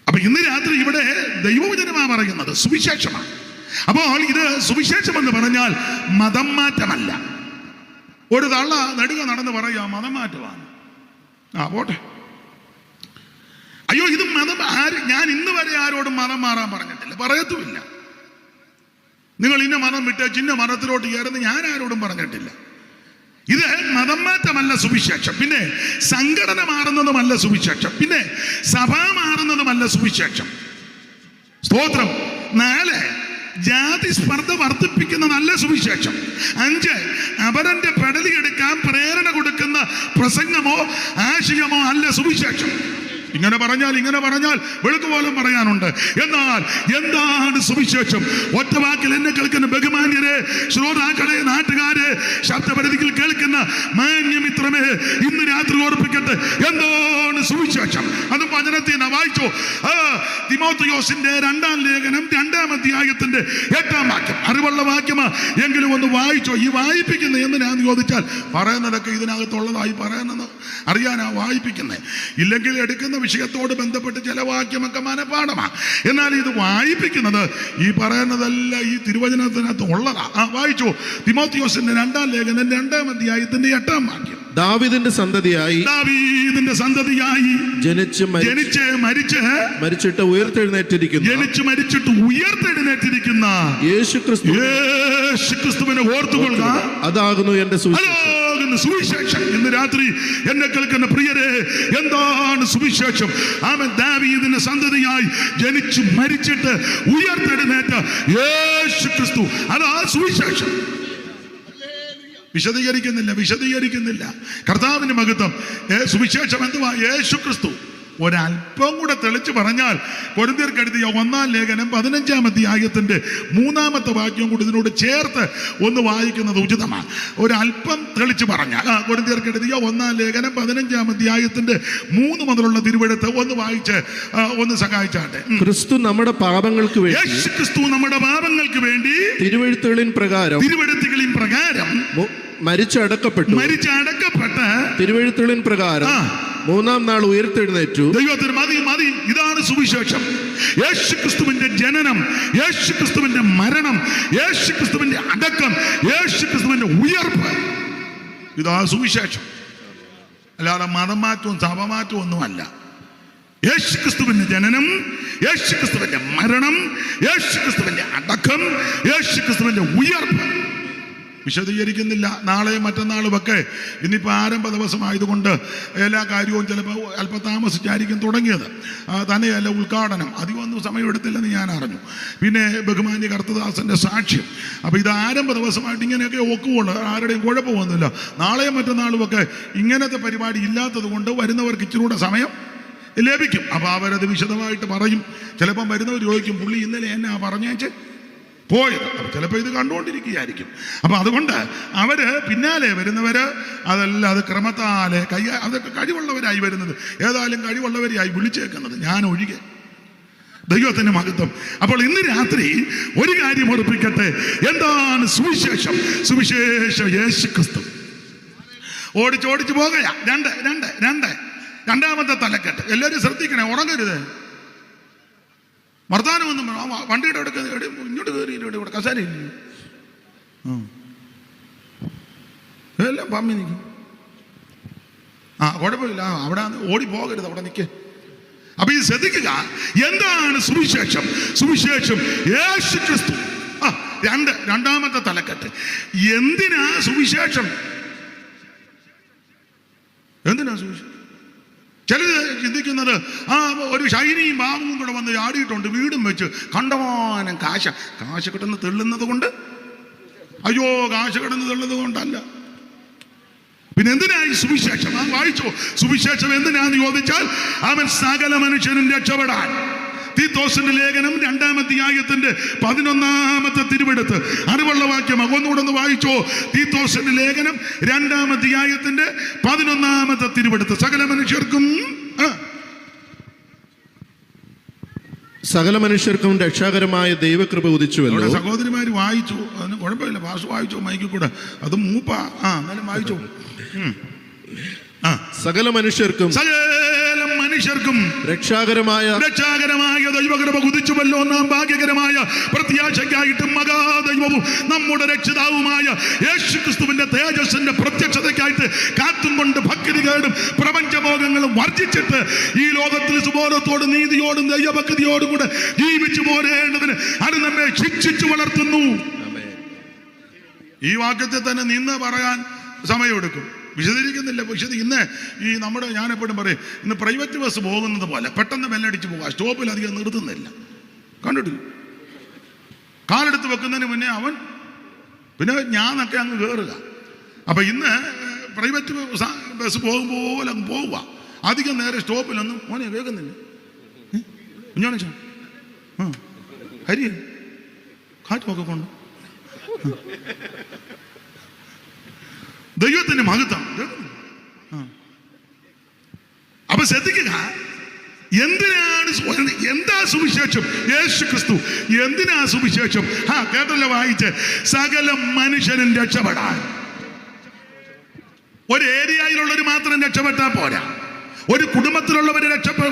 അപ്പൊ ഇന്ന് രാത്രി ഇവിടെ ദൈവവചനമാണ് പറയുന്നത്, സുവിശേഷമാണ്. അപ്പോൾ ഇത് സുവിശേഷം എന്ന് പറഞ്ഞാൽ മതം മാറ്റമല്ല. ഒരു തള്ള നെടുക നടന്ന് പറയാ മതം മാറ്റമാണ്. പോട്ടെ. അയ്യോ, ഇത് മതം ഞാൻ ഇന്ന് വരെ ആരോടും മതം മാറാൻ പറഞ്ഞിട്ടില്ല, പറയത്തുമില്ല. നിങ്ങൾ ഇന്ന മതം വിട്ട് ചിന്ന മതത്തിലോട്ട് കയറുന്ന ഞാൻ ആരോടും പറഞ്ഞിട്ടില്ല. ഇത് മതം മാറ്റമല്ല സുവിശേഷം. പിന്നെ സംഘടന മാറുന്നതുമല്ല സുവിശേഷം. പിന്നെ സഭ മാറുന്നതുമല്ല സുവിശേഷം. സ്തോത്രം. 4, ജാതി സ്പർദ്ധ വർദ്ധിപ്പിക്കുന്ന നല്ല സുവിശേഷം. 5, അപരന്റെ പെടലിയെടുക്കാൻ പ്രേരണ കൊടുക്കുന്ന പ്രസംഗമോ ആശയമോ അല്ല സുവിശേഷം. ഇങ്ങനെ പറഞ്ഞാൽ വെളുക്കുപോലും പറയാനുണ്ട്. എന്നാൽ എന്താണ് സുവിശേഷം? ഒറ്റ വാക്കിൽ എന്നെ കേൾക്കുന്ന ബഹുമാന്യരെ, ശ്രോതാക്കളെ, നാട്ടുകാരെ, ശബ്ദപരിധിയിൽ കേൾക്കുന്ന മാന്യമിത്രമേ, ഇന്ന് രാത്രി ഓർപ്പിക്കട്ടെ, എന്താണ് സുവിശേഷം? അത് വചനത്തിൽ വായിച്ചോ. തിമോത്തിയോസിന്റെ 2-ാം ലേഖനം 2-ാം അധ്യായത്തിന്റെ 8-ാം വാക്യം. അറിവുള്ള വാക്യമാ, എങ്കിലും ഒന്ന് വായിച്ചോ. ഈ വായിപ്പിക്കുന്നത് എന്തിനാന്ന് ചോദിച്ചാൽ പറയുന്നതൊക്കെ ഇതിനകത്തുള്ളതായി പറയുന്നത് അറിയാനാ വായിപ്പിക്കുന്നത്. ഇല്ലെങ്കിൽ എടുക്കുന്ന വിഷയത്തോട് ബന്ധപ്പെട്ട് ചില വാക്യമൊക്കെ മനഃപാഠമാണ്. എന്നാൽ ഇത് വായിപ്പിക്കുന്നത് ഈ പറയുന്നതല്ല ഈ തിരുവചനത്തിനകത്ത് ഉള്ളതാ. വായിച്ചു, തിമോത്തിയോസിന്റെ 2-ാം ലേഖനം 2-ാം അധ്യായത്തിന്റെ 8-ാം വാക്യം. ദാവീദിന്റെ സന്തതിയായി ജനിച്ച് മരിച്ചിട്ട് ഉയർത്തെഴുന്നേറ്റിരിക്കുന്ന യേശുക്രിസ്തുവിനെ ഓർത്തുകൊള്ളുക, അതാകുന്നു എന്റെ സുവിശേഷം. ഇന്ന് രാത്രി എന്നെ കേൾക്കുന്ന പ്രിയരെ, എന്താണ് സുവിശേഷം? ആമേൻ. ദാവീദിന്റെ സന്തതിയായി ജനിച്ചു മരിച്ചിട്ട് ഉയർത്തെഴുന്നേറ്റ യേശുക്രിസ്തു, അതാ സുവിശേഷം. വിശദീകരിക്കുന്നില്ല. കർത്താവിന്റെ മഹത്വം. സുവിശേഷം എന്തുവാ? യേശുക്രിസ്തു. ഒരല്പം കൂടെ തെളിച്ച് പറഞ്ഞാൽ കൊരിന്ത്യർക്ക് എഴുതിയ 1-ാം ലേഖനം 15-ാം അധ്യായത്തിന്റെ 3-ാമത്തെ വാക്യം കൂടി ഇതിനോട് ചേർത്ത് ഒന്ന് വായിക്കുന്നത് ഉചിതമാണ്. ഒരല്പം തെളിച്ച് പറഞ്ഞാൽ കൊരിന്ത്യർക്ക് എഴുതിയ 1-ാം ലേഖനം 15-ാം അധ്യായത്തിന്റെ 3 മുതലുള്ള തിരുവെഴുത്ത് ഒന്ന് വായിച്ച് ഒന്ന് സഹായിച്ചാട്ടെ. ക്രിസ്തു നമ്മുടെ പാപങ്ങൾക്ക് വേണ്ടി തിരുവെഴുത്തുകളിൻ പ്രകാരം മരിച്ചടക്കപ്പെട്ട എന്നിട്ട് തിരുവെഴുത്തുകളിൻ പ്രകാരം മൂന്നാം നാൾ ഉയർത്തെഴുന്നേറ്റു. ദൈവത്തിന് മതി. ഇതാണ് സുവിശേഷം. യേശുക്രിസ്തുവിന്റെ ജനനം, യേശുക്രിസ്തുവിന്റെ മരണം, യേശുക്രിസ്തുവിന്റെ അടക്കം, യേശുക്രിസ്തുവിന്റെ ഉയർപ്പ്. ഇതാ സുവിശേഷം. അല്ലാതെ മതം മാറ്റവും സഭമാറ്റവും ഒന്നുമല്ല. യേശുക്രിസ്തുവിന്റെ ജനനം, യേശുക്രിസ്തുവിന്റെ മരണം, യേശുക്രിസ്തുവിന്റെ അടക്കം, യേശുക്രിസ്തുവിന്റെ ഉയർപ്പ്. വിശദീകരിക്കുന്നില്ല. നാളെയും മറ്റന്നാളും ഒക്കെ ഇന്നിപ്പോൾ ആരംഭ ദിവസമായതുകൊണ്ട് എല്ലാ കാര്യവും ചിലപ്പോൾ അല്പം താമസിച്ചായിരിക്കും തുടങ്ങിയത്. തന്നെയല്ല ഉദ്ഘാടനം അധികമൊന്നും സമയമെടുത്തില്ലെന്ന് ഞാൻ അറിഞ്ഞു. പിന്നെ ബഹുമാന്യ കർത്തദാസന്റെ സാക്ഷ്യം. അപ്പോൾ ഇത് ആരംഭ ദിവസമായിട്ട് ഇങ്ങനെയൊക്കെ ഒക്കുള്ളൂ. ആരുടെയും കുഴപ്പമൊന്നുമില്ല. നാളെയും മറ്റന്നാളും ഒക്കെ ഇങ്ങനത്തെ പരിപാടി ഇല്ലാത്തത് കൊണ്ട് വരുന്നവർക്ക് ഇച്ചിരി കൂടെ സമയം ലഭിക്കും. അപ്പോൾ അവരത് വിശദമായിട്ട് പറയും. ചിലപ്പം വരുന്നവർ ചോദിക്കും, പുള്ളി ഇന്നലെ എന്നാ പറഞ്ഞേച്ച് പോയത്. അപ്പം ചിലപ്പോൾ ഇത് കണ്ടുകൊണ്ടിരിക്കുകയായിരിക്കും. അപ്പം അതുകൊണ്ട് അവര് പിന്നാലെ വരുന്നവര് അതെല്ലാം അത് ക്രമത്താലെ അതൊക്കെ കഴിവുള്ളവരായി വരുന്നത്, ഏതായാലും കഴിവുള്ളവരെയായി വിളിച്ചേക്കുന്നത്, ഞാൻ ഒഴികെ. ദൈവത്തിന് മഹത്വം. അപ്പോൾ ഇന്ന് രാത്രി ഒരു കാര്യം ഉറപ്പിക്കട്ടെ. എന്താണ് സുവിശേഷം? സുവിശേഷം യേശുക്രിസ്തു. ഓടിച്ച് പോകുകയാ. രണ്ടാമത്തെ തലക്കെട്ട്. എല്ലാവരും ശ്രദ്ധിക്കണേ, ഉറങ്ങരുത്. വർത്താനമൊന്നും വണ്ടിയുടെ അവിടെ ഇങ്ങോട്ട് കയറി ഇവിടെ കസാരയില്ല, എല്ലാം പമ്മി നിൽക്കും. കുഴപ്പമില്ല, അവിടെ ഓടി പോകരുത്, അവിടെ നിൽക്കേ. അപ്പൊ ഈ ശ്രദ്ധിക്കുക, എന്താണ് സുവിശേഷം? സുവിശേഷം യേശുക്രിസ്തു. രണ്ടാമത്തെ തലക്കെട്ട്. എന്തിനാ സുവിശേഷം? എന്തിനാ സുവിശേഷം? ചിലർ ചിന്തിക്കുന്നത് ഒരു ഷൈനിയും ബാബുവും കൂടെ വന്ന് ചാടിയിട്ടുണ്ട്, വീടും വെച്ച് കണ്ടമാനം കാശ് കിട്ടുന്ന തെള്ളുന്നത് കൊണ്ട്. അയ്യോ, കാശ് കിടന്ന് തെള്ളുന്നത് കൊണ്ടല്ല. പിന്നെ എന്തിനായി സുവിശേഷം? വായിച്ചോ. സുവിശേഷം എന്തിനാന്ന് ചോദിച്ചാൽ അവൻ സകല മനുഷ്യനും രക്ഷപ്പെടാൻ. തീത്തോസിന്റെ ലേഖനം 2-ാം അധ്യായത്തിന്റെ 11-ാമത്തെ തിരുവെടുത്ത് അറിവുള്ള വാക്യം. ഒന്നുകൂടെ ഒന്ന് വായിച്ചോ. തീത്തോസിന്റെ ലേഖനം 2-ാം അധ്യായത്തിന്റെ 11-ാമത്തെ തിരുവെടുത്ത്. സകല മനുഷ്യർക്കും രക്ഷാകരമായ ദൈവകൃപ ഉദിച്ചുവല്ലോ. സഹോദരിമാര് വായിച്ചു, അതിന് കുഴപ്പമില്ല. പാസ് വായിച്ചോ, മൈക്കിൽ കൂടെ. അത് മൂപ്പ എന്നാലും വായിച്ചോ. സകല മനുഷ്യർക്കും രക്ഷാകരമായ ദൈവകൃപ കുതിച്ചുവല്ലോ. നാം ഭാഗ്യകരമായ പ്രത്യാശയ്ക്കായിട്ടും മഹാദൈവവും നമ്മുടെ രക്ഷിതാവുമായ യേശുക്രിസ്തുവിന്റെ തേജസ്സിന്റെ പ്രത്യക്ഷതയ്ക്കായിട്ട് കാത്തും കൊണ്ട് ഭക്തികേടും പ്രപഞ്ചഭോഗങ്ങളും വർജിച്ചിട്ട് ഈ ലോകത്തിൽ സുബോധത്തോടും നീതിയോടും ദൈവഭക്തിയോടും കൂടെ ജീവിച്ചു പോരേണ്ടതിന് അത് നമ്മെ ശിക്ഷിച്ചു വളർത്തുന്നു. ഈ വാക്യത്തെ തന്നെ നിന്ന് പറയാൻ സമയമെടുക്കും. വിശദീകരിക്കുന്നില്ല. ഇന്ന് ഈ ഞാൻ എപ്പോഴും പറയും, ഇന്ന് പ്രൈവറ്റ് ബസ് പോകുന്നത് പോലെ പെട്ടെന്ന് ബെല്ലടിച്ച് പോകാം. സ്റ്റോപ്പിൽ അധികം നിർത്തുന്നില്ല. കണ്ടിട്ടില്ല? കാലെടുത്ത് വെക്കുന്നതിന് മുന്നേ അവൻ പിന്നെ ഞാനൊക്കെ അങ്ങ് കയറുക. അപ്പൊ ഇന്ന് പ്രൈവറ്റ് ബസ് പോകുമ്പോൾ അങ്ങ് പോവുക. അധികം നേരെ സ്റ്റോപ്പിലൊന്നും മോനെ കേൾക്കുന്നില്ല. കുഞ്ഞോണ ഹരി കാറ്റൊക്കെ കൊണ്ട് ദൈവത്തിന്റെ മഹത്വം. അപ്പൊ ശ്രദ്ധിക്കുക, എന്താ സുവിശേഷം? യേശുക്രിസ്തു. എന്തിനാ സുവിശേഷം? കേട്ടല്ലോ, വായിച്ച്. സകല മനുഷ്യനും രക്ഷപ്പെടാൻ. ഒരു ഏരിയയിലുള്ളവർ മാത്രം രക്ഷപ്പെട്ടാൽ പോരാ. ഒരു കുടുംബത്തിലുള്ളവർ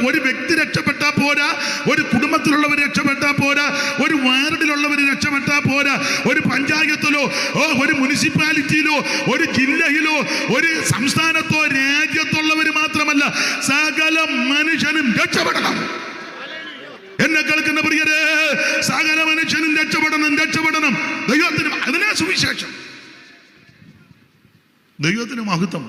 ഒരു വ്യക്തി രക്ഷപ്പെട്ടാൽ പോരാ. ഒരു കുടുംബത്തിലുള്ളവർ രക്ഷപ്പെട്ടാൽ പോരാ. ഒരു വാർഡിലുള്ളവർ രക്ഷപ്പെട്ടാൽ പോരാ. ഒരു പഞ്ചായത്തിലോ ഒരു മുനിസിപ്പാലിറ്റിയിലോ ഒരു ജില്ലയിലോ ഒരു സംസ്ഥാനത്തോ രാജ്യത്തുള്ളവർ മാത്രമല്ല, സകല മനുഷ്യനും രക്ഷപ്പെടണം. എന്നെ കേൾക്കുന്ന പ്രിയരെ, സകല മനുഷ്യനും രക്ഷപ്പെടണം. ദൈവത്തിന് അതിനാ സുവിശേഷം. ദൈവത്തിന് മഹത്വം.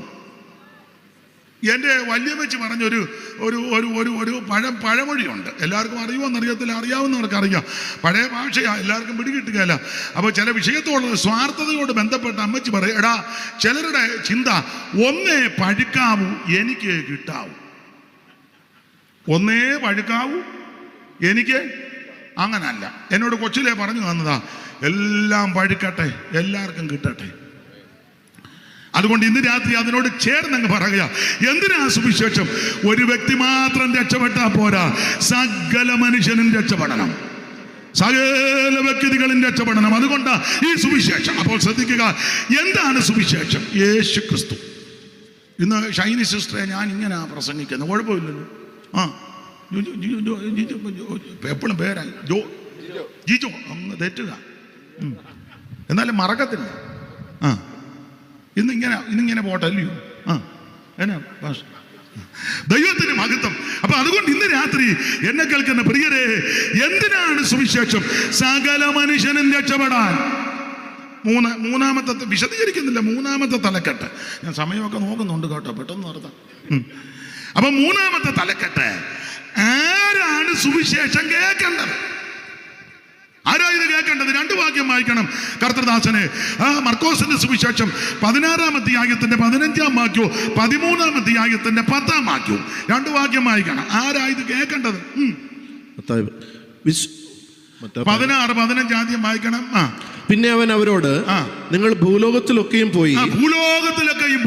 എൻ്റെ വല്യമ്മച്ചി പറഞ്ഞൊരു ഒരു ഒരു ഒരു പഴമൊഴിയുണ്ട്. എല്ലാവർക്കും അറിയുമെന്നറിയത്തില്ല, അറിയാവുന്നവർക്ക് അറിയാം. പഴയ ഭാഷയാണ്, എല്ലാവർക്കും പിടികിട്ടുകയല്ല. അപ്പോൾ ചില വിഷയത്തോട് സ്വാർത്ഥതയോട് ബന്ധപ്പെട്ട അമ്മച്ചി പറയും, എടാ, ചിലരുടെ ചിന്ത ഒന്നേ പഴുക്കാവൂ എനിക്ക് കിട്ടാവൂ, ഒന്നേ പഴുക്കാവൂ എനിക്ക്. അങ്ങനല്ല. എന്നോട് കൊച്ചിലെ പറഞ്ഞു തന്നതാ, എല്ലാം പഴുക്കട്ടെ, എല്ലാവർക്കും കിട്ടട്ടെ. അതുകൊണ്ട് ഇന്ന് രാത്രി അതിനോട് ചേർന്നങ്ങ് പറയുക, എന്തിനാ സുവിശേഷം? ഒരു വ്യക്തി മാത്രം രക്ഷപ്പെട്ടാൽ പോരാ, സകല മനുഷ്യനും രക്ഷപ്പെടണം, സകല വ്യക്തികളും രക്ഷപ്പെടണം. അതുകൊണ്ടാ ഈ സുവിശേഷം. അപ്പോൾ ശ്രദ്ധിക്കുക, എന്താണ് സുവിശേഷം? യേശുക്രിസ്തു. ഇന്ന് ഷൈനി സിസ്റ്ററെ ഞാൻ ഇങ്ങനെ പ്രസംഗിക്കുന്നത്, കുഴപ്പമില്ലല്ലോ. ആ എപ്പോഴും പേരായി ജിജോ അങ്ങ് തെറ്റുക, എന്നാലും മറക്കത്തില്ല. ആ ഇന്നിങ്ങനെ പോട്ടല്ലയോ? ആ എന്നാ ദൈവത്തിന് മഹത്വം. അപ്പൊ അതുകൊണ്ട് ഇന്ന് രാത്രി എന്നെ കേൾക്കുന്ന പ്രിയരെ, എന്തിനാണ് സുവിശേഷം? സകല മനുഷ്യനും രക്ഷപ്പെടാൻ. മൂന്നാമത്തെ വിശദീകരിക്കുന്നില്ല, മൂന്നാമത്തെ തലക്കെട്ട്. ഞാൻ സമയമൊക്കെ നോക്കുന്നുണ്ട് കേട്ടോ, പെട്ടെന്ന് നടത്താം. അപ്പൊ മൂന്നാമത്തെ തലക്കെട്ട്, ആരാണ് സുവിശേഷം കേൾക്കേണ്ടത്? ആരാ ഇത് കേൾക്കേണ്ടത്? 2 വാക്യം വായിക്കണം കർത്തൃദാസനെ. മർക്കോസിന്റെ സുവിശേഷം 16-ാം അധ്യായത്തിന്റെ 15-ാം വാക്യവും 13-ാം അധ്യായത്തിന്റെ 10-ാം വാക്യവും 2 വാക്യം വായിക്കണം. ആരാ ഇത് കേൾക്കേണ്ടത്? 16-15 ആദ്യം വായിക്കണം. പിന്നെ അവൻ അവരോട്, നിങ്ങൾ ഭൂലോകത്തിലൊക്കെയും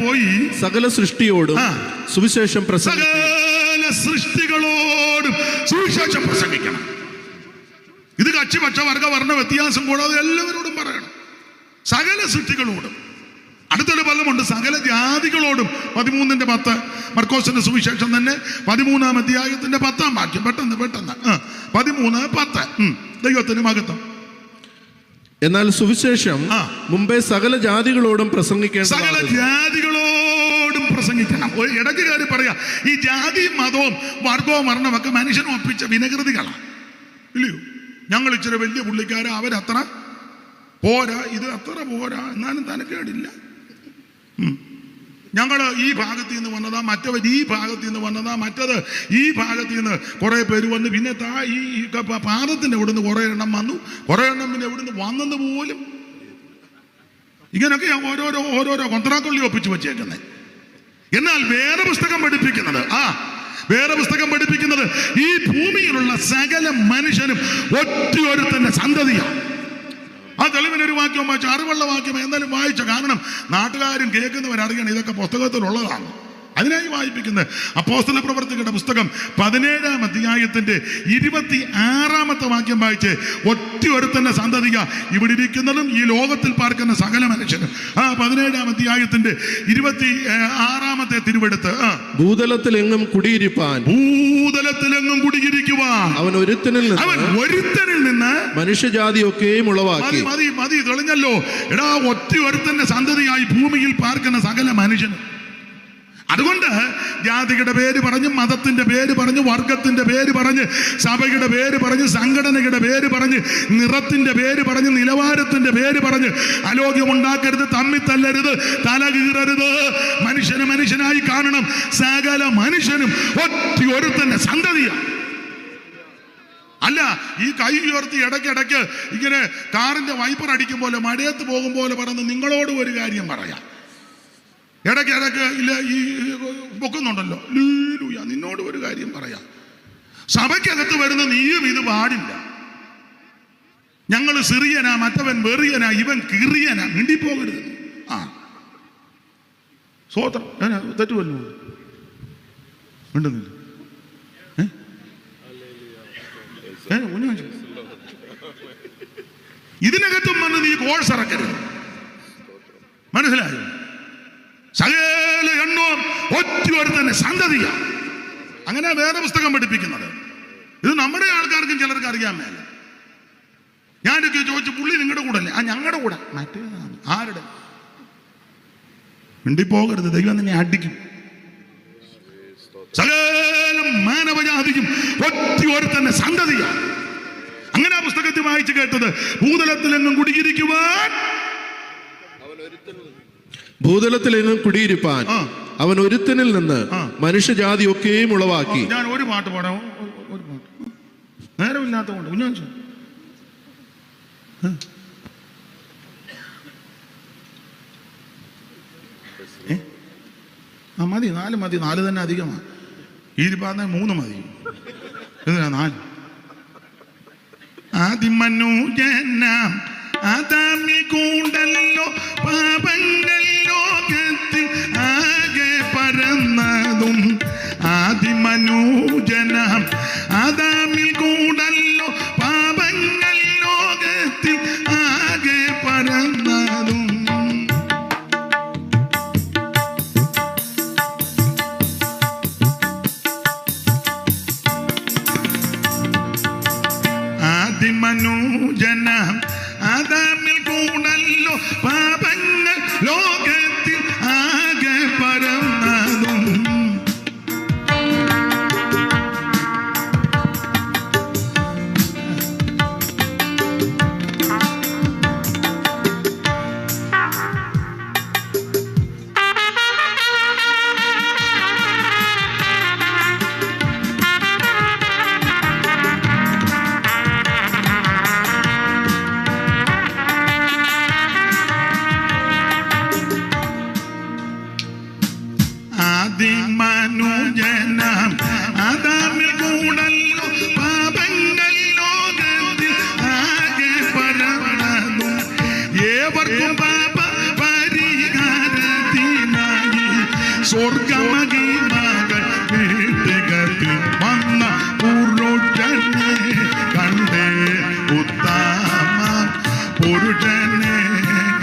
പോയി സകല സൃഷ്ടിയോടും സുവിശേഷം സകല സൃഷ്ടികളോടും സുവിശേഷം പ്രസംഗിക്കണം. ഇത് കക്ഷി പക്ഷ വർഗ വർണ്ണ വ്യത്യാസം കൂടാതെ എല്ലാവരോടും പറയണം. സകല സൃഷ്ടികളോടും. അടുത്തൊരു പദമുണ്ട്, സകല ജാതികളോടും. 13-10 മർക്കോസിന്റെ സുവിശേഷം തന്നെ 13-ാം അധ്യായത്തിന്റെ 10-ാം വാക്യം. പെട്ടെന്ന് 13-10. ദൈവത്തിന് മഹത്വം. എന്നാൽ സുവിശേഷം മുമ്പേ സകല ജാതികളോടും പ്രസംഗിക്കണം. സകല ജാതികളോടും പ്രസംഗിക്കണം. ഇടയ്ക്ക് കയറി പറയാ, ഈ ജാതിയും മതവും വർഗവും വർണ്ണമൊക്കെ മനുഷ്യനും ഒപ്പിച്ച വിനകൃതികളാണ്, ഇല്ലയോ? ഞങ്ങൾ ഇച്ചിരി വലിയ പുള്ളിക്കാര, അവരത്ര പോരാ, ഇത് അത്ര പോരാ, എന്നാലും തനക്കേടില്ല. ഞങ്ങൾ ഈ ഭാഗത്ത് നിന്ന് വന്നതാ, മറ്റവർ ഈ ഭാഗത്ത് നിന്ന് വന്നതാ, മറ്റത് ഈ ഭാഗത്ത് നിന്ന് കുറെ പേര് വന്നു, പിന്നെ ഈ പാദത്തിന്റെ ഇവിടുന്ന് കുറെ എണ്ണം വന്നു, കുറെ എണ്ണം പിന്നെ ഇവിടുന്ന് വന്നെന്ന് പോലും. ഇങ്ങനെയൊക്കെ ഓരോരോ കൊന്ത്രാക്കൊള്ളി ഒപ്പിച്ചു വെച്ചേക്കുന്നത്. എന്നാൽ വേറെ പുസ്തകം പഠിപ്പിക്കുന്നത് ഈ ഭൂമിയിലുള്ള സകല മനുഷ്യനും ഒറ്റയൊരുത്തന്റെ സന്തതിയാണ്. ആ തെളിവിനൊരു വാക്യം വായിച്ചു, അറിവുള്ള വാക്യം എന്നാലും വായിച്ച. കാരണം നാട്ടുകാരും കേൾക്കുന്നവരറിയണം ഇതൊക്കെ പുസ്തകത്തിലുള്ളതാണ്. അതിനായി വായിപ്പിക്കുന്നത് അപ്പോസ്തല പ്രവർത്തികളുടെ പുസ്തകം 17-ാം അധ്യായത്തിന്റെ 26-ാമത്തെ വാക്യം വായിച്ച്, ഒറ്റയൊരുത്തന്റെ സന്തതിക ഇവിടെ ഇരിക്കുന്നതും ഈ ലോകത്തിൽ പാർക്കുന്ന സകല മനുഷ്യനും. 17-ാം അധ്യായത്തിന്റെ 26-ാമത്തെ തിരുവെടുത്ത്, ഭൂതലത്തിലെങ്ങും കുടിയിരിപ്പാൻ അവൻ ഒരുത്തനിൽ നിന്ന് മനുഷ്യജാതിയൊക്കെയും ഉളവാക്കി. മതി തെളിഞ്ഞല്ലോ. എടാ, ഒറ്റയൊരുത്തന്റെ സന്തതിയായി ഭൂമിയിൽ പാർക്കുന്ന സകല മനുഷ്യനും. അതുകൊണ്ട് ജാതിയുടെ പേര് പറഞ്ഞ്, മതത്തിന്റെ പേര് പറഞ്ഞ്, വർഗത്തിന്റെ പേര് പറഞ്ഞ്, സഭയുടെ പേര് പറഞ്ഞ്, സംഘടനയുടെ പേര് പറഞ്ഞ്, നിറത്തിന്റെ പേര് പറഞ്ഞ്, നിലവാരത്തിന്റെ പേര് പറഞ്ഞ് അലോക്യമുണ്ടാക്കരുത്, തമ്മിൽ തല്ലരുത്, തല കീറരുത്. മനുഷ്യനെ മനുഷ്യനായി കാണണം. സകല മനുഷ്യനും ഒറ്റയൊരുത്തന്റെ സന്തതിയാണ്. അല്ല, ഈ കൈ ഉയർത്തി ഇടയ്ക്കിടയ്ക്ക് ഇങ്ങനെ കാറിന്റെ വൈപ്പർ അടിക്കും പോലെ, മഴയത്ത് പോകും പോലെ പറഞ്ഞ് നിങ്ങളോട് ഒരു കാര്യം പറയാം. ഇടയ്ക്കിടയ്ക്ക് ഇല്ല ഈ പൊക്കുന്നുണ്ടല്ലോ, നിന്നോട് ഒരു കാര്യം പറയാം. സഭയ്ക്കകത്ത് വരുന്ന നീയും ഇത് പാടില്ല. ഞങ്ങൾ സിറിയനാ, മറ്റവൻ വെറിയനാ, ഇവൻ കിറിയനാ, മിണ്ടിപ്പോകരുത്. സ്വോത്രം തെറ്റുവല്ലോ, മിണ്ടുന്നില്ല. ഇതിനകത്തും വന്ന് നീ കോഴ്സ് ഇറക്കരുത്. മനസ്സിലായോ? സകല എണ്ണവും ഒറ്റയൊരുത്തന്റെ സന്തതിയ. അങ്ങനെ വേറെ പുസ്തകം പഠിപ്പിക്കുന്നത്. ഇത് നമ്മുടെ ആൾക്കാർക്കും ചിലർക്ക് അറിയാൻ മേല. ഞാനൊക്കെ ചോദിച്ചു, പുള്ളി നിങ്ങളുടെ കൂടെ അല്ലേ? ഞങ്ങളുടെ കൂടെ. മറ്റേതാണ്. ആരുടെ? മിണ്ടിപ്പോകരുത്, ദൈവം തന്നെ അടിക്കും. സകല മാനവജാതിക്കും ഒറ്റയൊരുത്തന്റെ സന്തതിയ. അങ്ങനെ ആ പുസ്തകത്തിൽ വായിച്ചു കേട്ടത്, ഭൂതലത്തിലെങ്ങും കുടിയിരിക്കുവാൻ അവൻ ഒരുത്തനിൽ നിന്ന് മനുഷ്യജാതി ഒക്കെയും ഉളവാക്കി. ഞാൻ ഒരു പാട്ട് പാടാം, ഒരു പാട്ട്. നേരമില്ലാത്തതുകൊണ്ട് കുഞ്ഞാൻ മതി, 4 മതി. 4 തന്നെ അധികമാണ്. ഈ 3 മതി. 4. ആദിമനുജനാം ആദാമി കൂടല്ലോ പാപങ്ങൾ ലോകത്തിൽ ആകെ പരന്നതും. ആദിമനുജനാം ആദാമി കൂടല്ലോ പാപങ്ങൾ ലോകത്തിൽ ആകെ പരന്നതും. മനുജന ആദാമിൽ കൂടല്ലോ പാപങ്ങൾ ലോകത്തിൽ ആകെ പരന്നതും. മനുജനം ആദാമിൽ കൂടല്ലോ പാപങ്ങൾ ലോകത്തിൽ ആകെ പരന്നതും. ഏവർക്കും പാപ പരിഹാരത്തിനായി സ്വർഗമഹിമകൾ വീട്ടുകത്തിൽ വന്ന പുരുഷനെ കണ്ടേ, ഉത്തമ പുരുഷനെ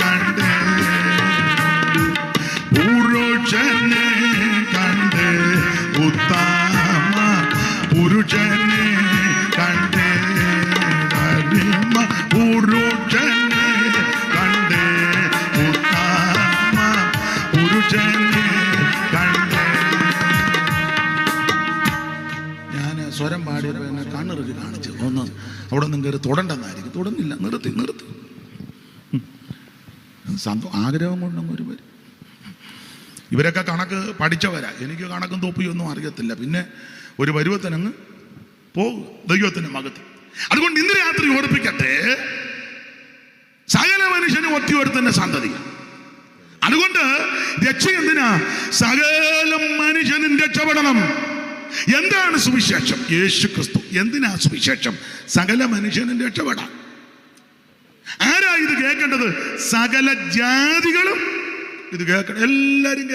കണ്ടേ, പുരുഷനെ കണ്ടേ, ഉത്തമ പുരുഷനെ കണ്ടേ, അടിമ പുരുഷനെ കണ്ടേ, ഉത്തമ പുരുഷനെ കണ്ടേ. ഞാൻ സ്വരം പാടിയപ്പോൾ എന്നെ കണ്ണിറുക്കി കാണിച്ചു. ഒന്ന് അവിടെ നിന്ന് കയറി തൊടണ്ടെന്നായിരിക്കും. തൊടുന്നില്ല, നിർത്തി. ആഗ്രഹം കൊണ്ടങ്ങ് ഒരു പേര്. ഇവരൊക്കെ കണക്ക് പഠിച്ചവരാ. എനിക്ക് കണക്കും തൊപ്പിയൊന്നും അറിയത്തില്ല. പിന്നെ ഒരു പരുവത്തിനങ്ങ് പോകും. ദൈവത്തിന് മകത്ത്. അതുകൊണ്ട് ഇന്ന് രാത്രി ഓർപ്പിക്കട്ടെ, സകല മനുഷ്യനും ഒറ്റയൊരുത്തന്റെ സന്തതിയാണ്. അതുകൊണ്ട് രക്ഷ എന്തിനാ? സകല മനുഷ്യനും രക്ഷപ്പെടണം. എന്താണ് സുവിശേഷം? യേശു ക്രിസ്തു. എന്തിനാ സുവിശേഷം? സകല മനുഷ്യനും രക്ഷപ്പെടാം. ആരാ ഇത് കേൾക്കേണ്ടത്? സകല ജാതികളും ഇത് കേൾക്കണം. എല്ലാവരും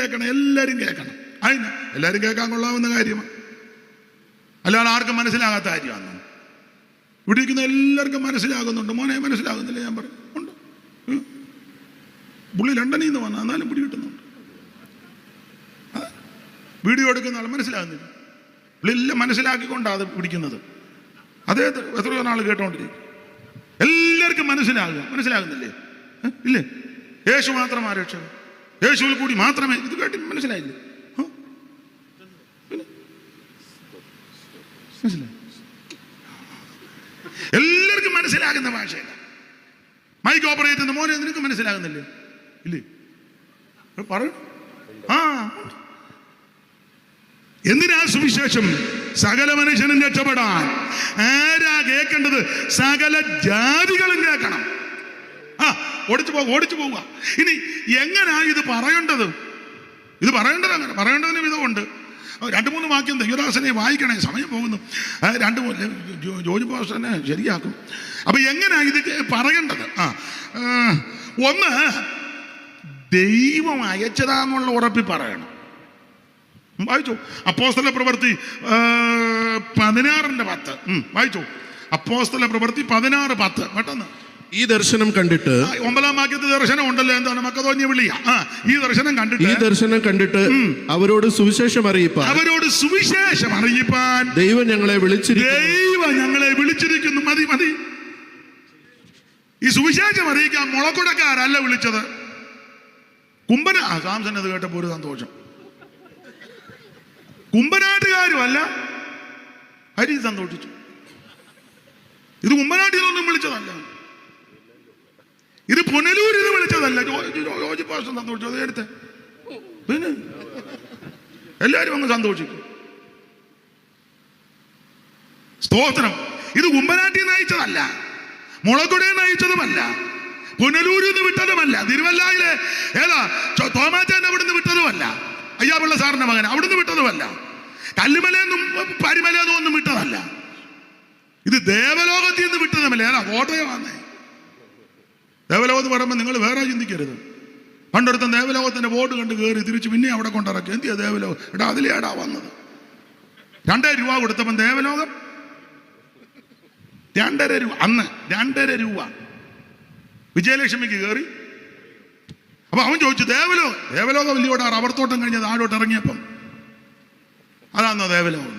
കേൾക്കണം. അതിന് എല്ലാവരും കേൾക്കാൻ കൊള്ളാവുന്ന കാര്യമാണ്, അല്ലാതെ ആർക്കും മനസ്സിലാകാത്ത കാര്യമാണ്. ഇവിടെ ഇരിക്കുന്ന എല്ലാവർക്കും മനസ്സിലാകുന്നുണ്ട്. മോനെ മനസ്സിലാകുന്നില്ല? ഞാൻ പറഞ്ഞു ഉണ്ട്. പുള്ളി ലണ്ടനിൽ നിന്ന് വന്ന, എന്നാലും പിടി കിട്ടുന്നുണ്ട്. വീഡിയോ എടുക്കുന്ന ആൾ മനസ്സിലാകുന്നില്ല. പുള്ളി എല്ലാം മനസ്സിലാക്കിക്കൊണ്ടാണ് അത് പിടിക്കുന്നത്. അതേ എത്രയോ നാൾ കേട്ടോണ്ടിരിക്കും. എല്ലാവർക്കും മനസ്സിലാകുന്നില്ലേ? ഇല്ലേ? യേശു മാത്രം രക്ഷകൻ, യേശുവിൽ കൂടി മാത്രമേ. ഇത് കേട്ടി മനസ്സിലായില്ലേ? മനസ്സിലായി? എല്ലാവർക്കും മനസ്സിലാകുന്ന ഭാഷയല്ല. മൈക്ക് ഓപ്പറേറ്റ് ചെയ്യുന്ന മോനെ നിനക്ക് മനസ്സിലാകുന്നില്ലേ? ഇല്ലേ? പറയൂ. എന്തിനാ സുവിശേഷം? സകല മനുഷ്യനും രക്ഷപ്പെടാൻ. ആരാ കേൾക്കേണ്ടത്? സകല ജാതികളും കേൾക്കണം. ഓടിച്ചു പോവുക. ഇനി എങ്ങനാ ഇത് പറയേണ്ടത്? ഇത് പറയേണ്ടത് അങ്ങനെ. പറയേണ്ടതിന് വിധമുണ്ട്. 2-3 വാക്യം ദൈവദാസനെ വായിക്കണേ, സമയം പോകുന്നു. 2-3 ജോജി പാസ്റ്ററിനെ ശരിയാക്കും. അപ്പൊ എങ്ങനാ ഇത് പറയേണ്ടത്? ഒന്ന്, ദൈവം അയച്ചതാന്നുള്ള ഉറപ്പിൽ പറയണം. വായിച്ചു അപ്പോസ്തല പ്രവൃത്തി 16:10. വായിച്ചു അപ്പോസ്തല പ്രവൃത്തി 16:10. പെട്ടെന്ന്. ഈ ദർശനം കണ്ടിട്ട് 9-ാം വാക്യത്തിൽ ദർശനം ഉണ്ടല്ലോ. എന്താണ്? മക്കതോന്യ വിളിയാ. ഈ ദർശനം കണ്ടിട്ട് അവരോട് സുവിശേഷം അറിയിപ്പാൻ ദൈവം ഞങ്ങളെ വിളിച്ചിരിക്കുന്നു. മതി. ഈ സുവിശേഷം അറിയിക്കാൻ മുളക്കുടക്കാരല്ല വിളിച്ചത്. സാംസൺ അത് കേട്ടപ്പോൾ ഒരു സന്തോഷം. കുമ്പനാട്ടുകാരുമല്ല, ഹരി സന്തോഷിച്ചു. ഇത് കുമ്പനാട്ടിൽ നിന്നൊന്നും വിളിച്ചതല്ല. ഇത് പുനലൂരിൽ നിന്ന് വിളിച്ചതല്ല. ജോജി പാസ്റ്റർ സന്തോഷിച്ചു. അത് എടുത്ത് പിന്നെ എല്ലാവരും അങ്ങ് സന്തോഷിക്കും. സ്തോത്രം. ഇത് കുമ്പനാട്ടിൽ നിന്ന് അയച്ചതല്ല, മുളകുടയിൽ നിന്ന് അയച്ചതുമല്ല, പുനലൂരിൽ നിന്ന് വിട്ടതുമല്ല, തിരുവല്ലായിലെ തോമാച്ചാൻ അവിടുന്ന് വിട്ടതുമല്ല, അയ്യാപിള്ള സാറിന്റെ മകൻ അവിടുന്ന് വിട്ടതുമല്ല, കല്ലുമലയെന്നും പരിമലയെന്നും ഒന്നും വിട്ടതല്ല. ഇത് ദേവലോകത്തിൽ നിന്ന് വിട്ടതുമല്ല. കോട്ടയമാന്നേ. ദേവലോകത്ത് പറയുമ്പോൾ നിങ്ങൾ വേറെ ചിന്തിക്കരുത്. പണ്ടൊരുത്തൻ ദേവലോകത്തിന്റെ ബോർഡ് കണ്ട് കയറി തിരിച്ച് പിന്നെ അവിടെ കൊണ്ടിറക്കി. എന്തിയാ ദേവലോകം? അതിലേടാ വന്നത്. 2 രൂപ കൊടുത്തപ്പം ദേവലോകം 2.5 രൂപ. അന്ന് 2.5 രൂപ വിജയലക്ഷ്മിക്ക് കയറി. അപ്പൊ അവൻ ചോദിച്ചു, ദേവലോകം വലിയോടെ റബ്ബർ തോട്ടം കഴിഞ്ഞ് താഴോട്ട് ഇറങ്ങിയപ്പം അതാന്നോ ദേവലോകം?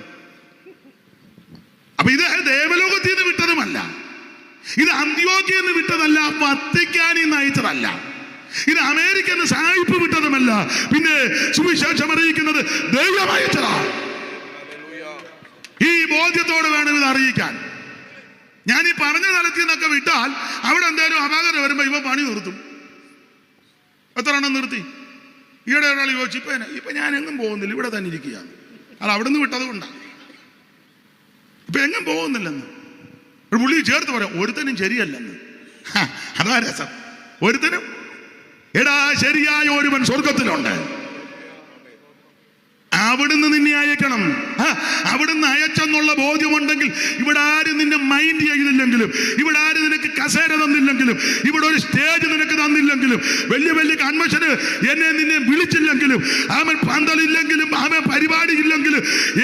അപ്പൊ ഇത് ദേവലോകത്തിൽ നിന്ന് വിട്ടതുമല്ല. ഇത് അന്ത്യോക്യയിൽ നിന്ന് വിട്ടതല്ല, വത്തിക്കാനിൽ നിന്ന് അയച്ചതല്ല, ഇത് അമേരിക്കയിൽ നിന്ന് സായിപ്പ് വിട്ടതുമല്ല, പിന്നെ സുവിശേഷം അറിയിക്കുന്നത് ദൈവം അയച്ചതാണ്. ഈ ബോധ്യത്തോടെ വേണം ഇത് അറിയിക്കാൻ. ഞാൻ ഈ പറഞ്ഞ തലത്തിൽ നിന്നൊക്കെ വിട്ടാൽ അവിടെ എന്തായാലും അപാകത വരുമ്പോൾ ഇവ പണി നിർത്തും. എത്ര എണ്ണം നിർത്തി? ഈയിടെ ഒരാൾ ചോദിച്ചു, ഇപ്പൊ ഞാൻ എങ്ങും പോകുന്നില്ല, ഇവിടെ തന്നെ ഇരിക്കുകയാണ്. അത് അവിടെ നിന്ന് വിട്ടത് കൊണ്ടാണ്. ഇപ്പൊ എങ്ങും പോകുന്നില്ലെന്ന് ഒരു പുള്ളി ചേർത്ത് പറയാം, ഒരുത്തനും ശരിയല്ലെന്ന്. അതാ രസം. ഒരുത്തനും എടാ ശരിയായ ഒരുവൻ സ്വർഗത്തിലുണ്ട്, അവിടുന്ന് നിന്നെ അയക്കണം. അവിടുന്ന് അയച്ചെന്നുള്ള ബോധ്യമുണ്ടെങ്കിൽ ഇവിടെ ആരും നിന്നെ മൈൻഡ് ചെയ്തില്ലെങ്കിലും, ഇവിടെ ആരും നിനക്ക് കസേര തന്നില്ലെങ്കിലും, ഇവിടെ ഒരു സ്റ്റേജ് നിനക്ക് തന്നില്ലെങ്കിലും, വലിയ വലിയ കൺവെൻഷന് നിന്നെ വിളിച്ചില്ലെങ്കിലും, അവൻ പന്തലില്ലെങ്കിലും, അവൻ പരിപാടി ഇല്ലെങ്കിലും,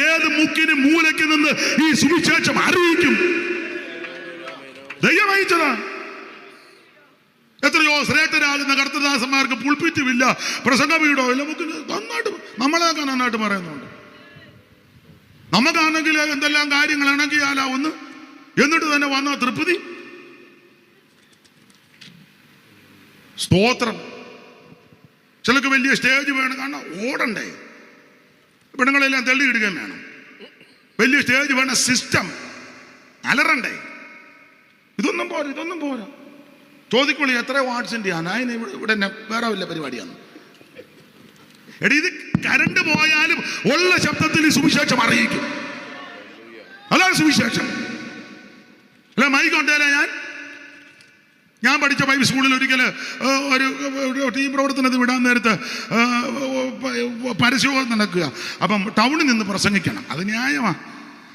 ഏത് മുക്കിന് മൂലയ്ക്ക് നിന്ന് ഈ സുവിശേഷം അറിയിക്കും. ദൈവം അയച്ചതാ. എത്രയോ ശ്രേഷ്ഠരാകുന്ന കർത്തദാസന്മാർക്ക് പുൾപിറ്റുമില്ല, പ്രസംഗ വീടോ ഇല്ല. നന്നായിട്ട് നമ്മളെയൊക്കെ നന്നായിട്ട് പറയുന്നുണ്ട്. നമുക്കാണെങ്കിൽ എന്തെല്ലാം കാര്യങ്ങൾ ഇണങ്ങിയാലാവുന്നു, എന്നിട്ട് തന്നെ വന്ന തൃപ്തി. സ്തോത്രം. ചിലക്ക് വലിയ സ്റ്റേജ് വേണം, കാരണം ഓടണ്ടേ, പെണ്ണുങ്ങളെല്ലാം തള്ളിയിടുകയും വേണം. വലിയ സ്റ്റേജ് വേണം, സിസ്റ്റം അലറണ്ടേ. ഇതൊന്നും പോരാ. ചോദിക്കുള്ളൂ എത്ര വാട്സിൻ്റെ ആണ്, അതിന് ഇവിടെ വേറെ വല്ല പരിപാടിയാണ്. എടി ഇത് കരണ്ട് പോയാലും ഉള്ള ശബ്ദത്തിൽ ഈ സുവിശേഷം അറിയിക്കും. അതാണ് സുവിശേഷം. അല്ല മൈക്ക് കൊണ്ടേല. ഞാൻ പഠിച്ച ബൈബിൾ സ്കൂളിൽ ഒരിക്കൽ ഒരു ടീം പ്രവർത്തനത്തിൽ വിടാൻ നേരത്ത് പരസ്യം നടക്കുക. അപ്പം ടൗണിൽ നിന്ന് പ്രസംഗിക്കണം, അത് ന്യായമാണ്.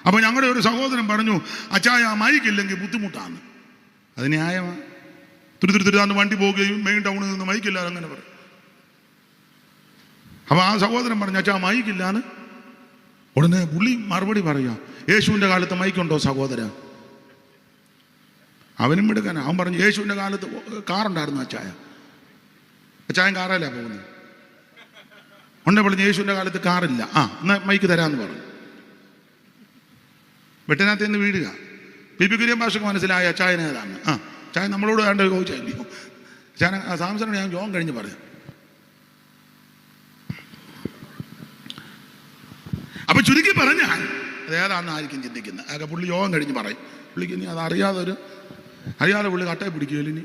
അപ്പം ഞങ്ങളുടെ ഒരു സഹോദരൻ പറഞ്ഞു, അച്ചായ മൈക്കില്ലെങ്കിൽ ബുദ്ധിമുട്ടാണ്. അത് ന്യായമാണ്. തിരുതാണ്ട് വണ്ടി പോവുകയും മെയിൻ ടൗണിൽ നിന്ന് മൈക്കില്ല അങ്ങനെ പറയും. അപ്പൊ ആ സഹോദരൻ പറഞ്ഞു, അച്ഛാ മൈക്കില്ലാന്ന്. ഉടനെ പുള്ളി മറുപടി പറയാ, യേശുവിന്റെ കാലത്ത് മൈക്കുണ്ടോ സഹോദര? അവനും എടുക്കാൻ. അവൻ പറഞ്ഞു, യേശുവിന്റെ കാലത്ത് കാറുണ്ടായിരുന്നു അച്ചായൻ കാറല്ല പോകുന്നത്. ഉണ്ടെ പറഞ്ഞു, യേശുവിന്റെ കാലത്ത് കാറില്ല. എന്നാ മൈക്ക് തരാന്ന് പറഞ്ഞു. വെട്ടിനകത്ത് നിന്ന് വീഴുക. പി കുര്യൻ ഭാഷക്ക് മനസ്സിലായ അച്ചായൻ ഏതാണ്? ചായ നമ്മളോട് വേണ്ട ചോദിച്ചല്ലോ. സാംസൺ ഞാൻ യോഗം കഴിഞ്ഞ് പറയാം. അപ്പൊ ചുരുക്കി പറഞ്ഞാൽ അതേതാണെന്ന് ആയിരിക്കും ചിന്തിക്കുന്നത്. അതൊക്കെ പുള്ളി യോഗം കഴിഞ്ഞ് പറയും. പുള്ളിക്ക് ഇനി അത് അറിയാതെ പുള്ളി കട്ടയെ പിടിക്കുകയില്ല ഇനി.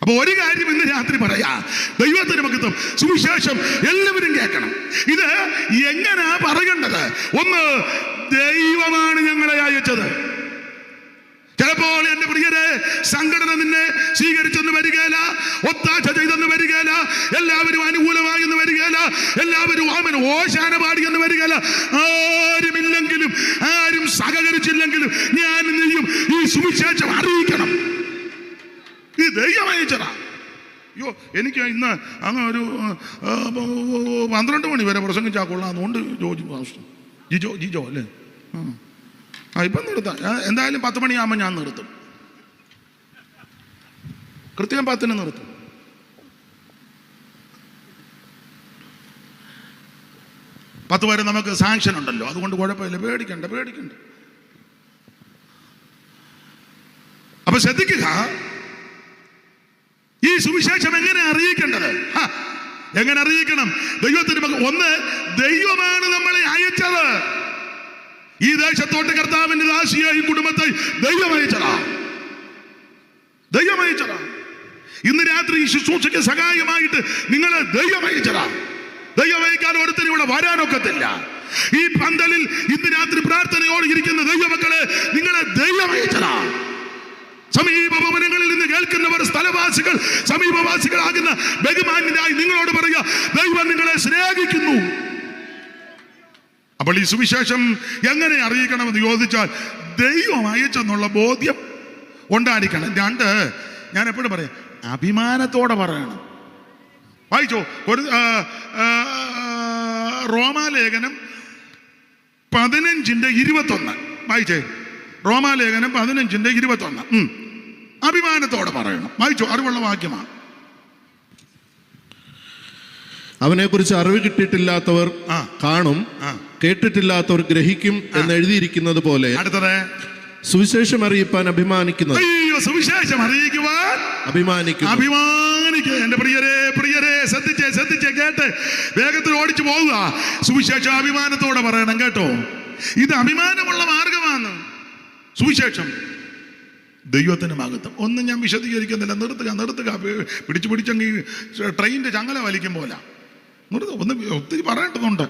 അപ്പൊ ഒരു കാര്യം ഇന്ന് രാത്രി പറയാ, ദൈവത്തിന് മഹത്വം. സുവിശേഷം എല്ലാവരും കേൾക്കണം. ഇത് എങ്ങനാ പറയേണ്ടത്? ഒന്ന്, ദൈവമാണ് ഞങ്ങളെ അയച്ചത്. ചിലപ്പോൾ എന്റെ പ്രിയരെ സംഘടന നിന്നെ സ്വീകരിച്ചെന്ന് വരികയില്ല, ഒത്താശ ചെയ്തെന്ന് വരികയില്ല, എല്ലാവരും അനുകൂലമായി എന്ന് വരികയില്ല, എല്ലാവരും ഓശാന പാടിയെന്ന് വരികയില്ല. ആരുമില്ലെങ്കിലും, ആരും സഹകരിച്ചില്ലെങ്കിലും ഞാൻ നീയും ഈ സുവിശേഷം അറിയിക്കണം. ഈ ദൈവം അയച്ചതാ. അയ്യോ, എനിക്ക് ഇന്ന് അങ്ങ് ഒരു 12 മണി വരെ പ്രസംഗിച്ചാൽ കൊള്ളാന്നുകൊണ്ട് ജിജോ അല്ലേ? ഇപ്പം നിർത്താം. എന്തായാലും 10 മണിയാകുമ്പോൾ ഞാൻ നിർത്തും. കൃത്യം 10-ന് നിർത്തും. പത്ത് വരെ നമുക്ക് സാങ്ഷൻ ഉണ്ടല്ലോ, അതുകൊണ്ട് കുഴപ്പമില്ല. പേടിക്കണ്ട. അപ്പൊ ശ്രദ്ധിക്കുക, ഈ സുവിശേഷം എങ്ങനെ അറിയിക്കേണ്ടത്? എങ്ങനെ അറിയിക്കണം? ദൈവത്തിന് ഒന്ന്, ദൈവമാണ് നമ്മളെ അയച്ചത്. ഈ ദേശത്തോട്ട് കർത്താവിന്റെ ദാസിയായി കുടുംബത്തെ ദൈവം അയച്ചതാ. ഇന്ന് രാത്രി ഈ ശുശ്രൂഷയ്ക്ക് സഹായമായിട്ട് നിങ്ങളെ ദൈവം അയച്ചതാ. ദൈവം അയക്കാൻ ഒരുത്തരും ഇവിടെ വരാനൊക്കത്തില്ല. ഈ പന്തലിൽ ഇന്ന് രാത്രി പ്രാർത്ഥനയോടെ ഇരിക്കുന്ന ദൈവമക്കളെ നിങ്ങളെ ദൈവം അയച്ചതാ. സമീപ ഭവനങ്ങളിൽ നിന്ന് കേൾക്കുന്നവർ, സ്ഥലവാസികൾ, സമീപവാസികളാകുന്ന ബഹുമാന്യരായി നിങ്ങളോട് പറയുക, ദൈവം നിങ്ങളെ സ്നേഹിക്കുന്നു. അപ്പോൾ ഈ സുവിശേഷം എങ്ങനെ അറിയിക്കണമെന്ന് ചോദിച്ചാൽ ദൈവം അയച്ചെന്നുള്ള ബോധ്യം ഉണ്ടായിരിക്കണം. 2, ഞാൻ എപ്പോഴും പറയാം, അഭിമാനത്തോടെ പറയണം. വായിച്ചോ, റോമാലേഖനം 15:21 വായിച്ചേ. റോമാലേഖനം 15:21 അഭിമാനത്തോടെ പറയണം. വായിച്ചോ, അറിവുള്ള വാക്യമാണ്. അവനെക്കുറിച്ച് അറിവ് കിട്ടിയിട്ടില്ലാത്തവർ കാണും, കേട്ടിട്ടില്ലാത്തവർ ഗ്രഹിക്കും എന്ന് എഴുതിയിരിക്കുന്നത് പോലെ. അടുത്തത്, സുവിശേഷം അറിയിപ്പാൻ അഭിമാനിക്കുന്നത്. അയ്യോ, സുവിശേഷം അറിയിക്കുവാൻ അഭിമാനിക്കുക. എന്റെ പ്രിയരെ ശ്രദ്ധിച്ചേ കേട്ട് വേഗത്തിൽ ഓടിച്ചു പോവുക. സുവിശേഷം അഭിമാനത്തോടെ പറയണം കേട്ടോ. ഇത് അഭിമാനമുള്ള മാർഗമാണ് സുവിശേഷം. ദൈവത്തിന് മഹത്വം. ഒന്നും ഞാൻ വിശദീകരിക്കുന്നില്ല. നിർത്തുക. പിടിച്ചങ്ങ് ട്രെയിനിന്റെ ചങ്ങല വലിക്കും പോലെ ഒന്ന് ഒത്തിരി പറയേണ്ടതുണ്ട്.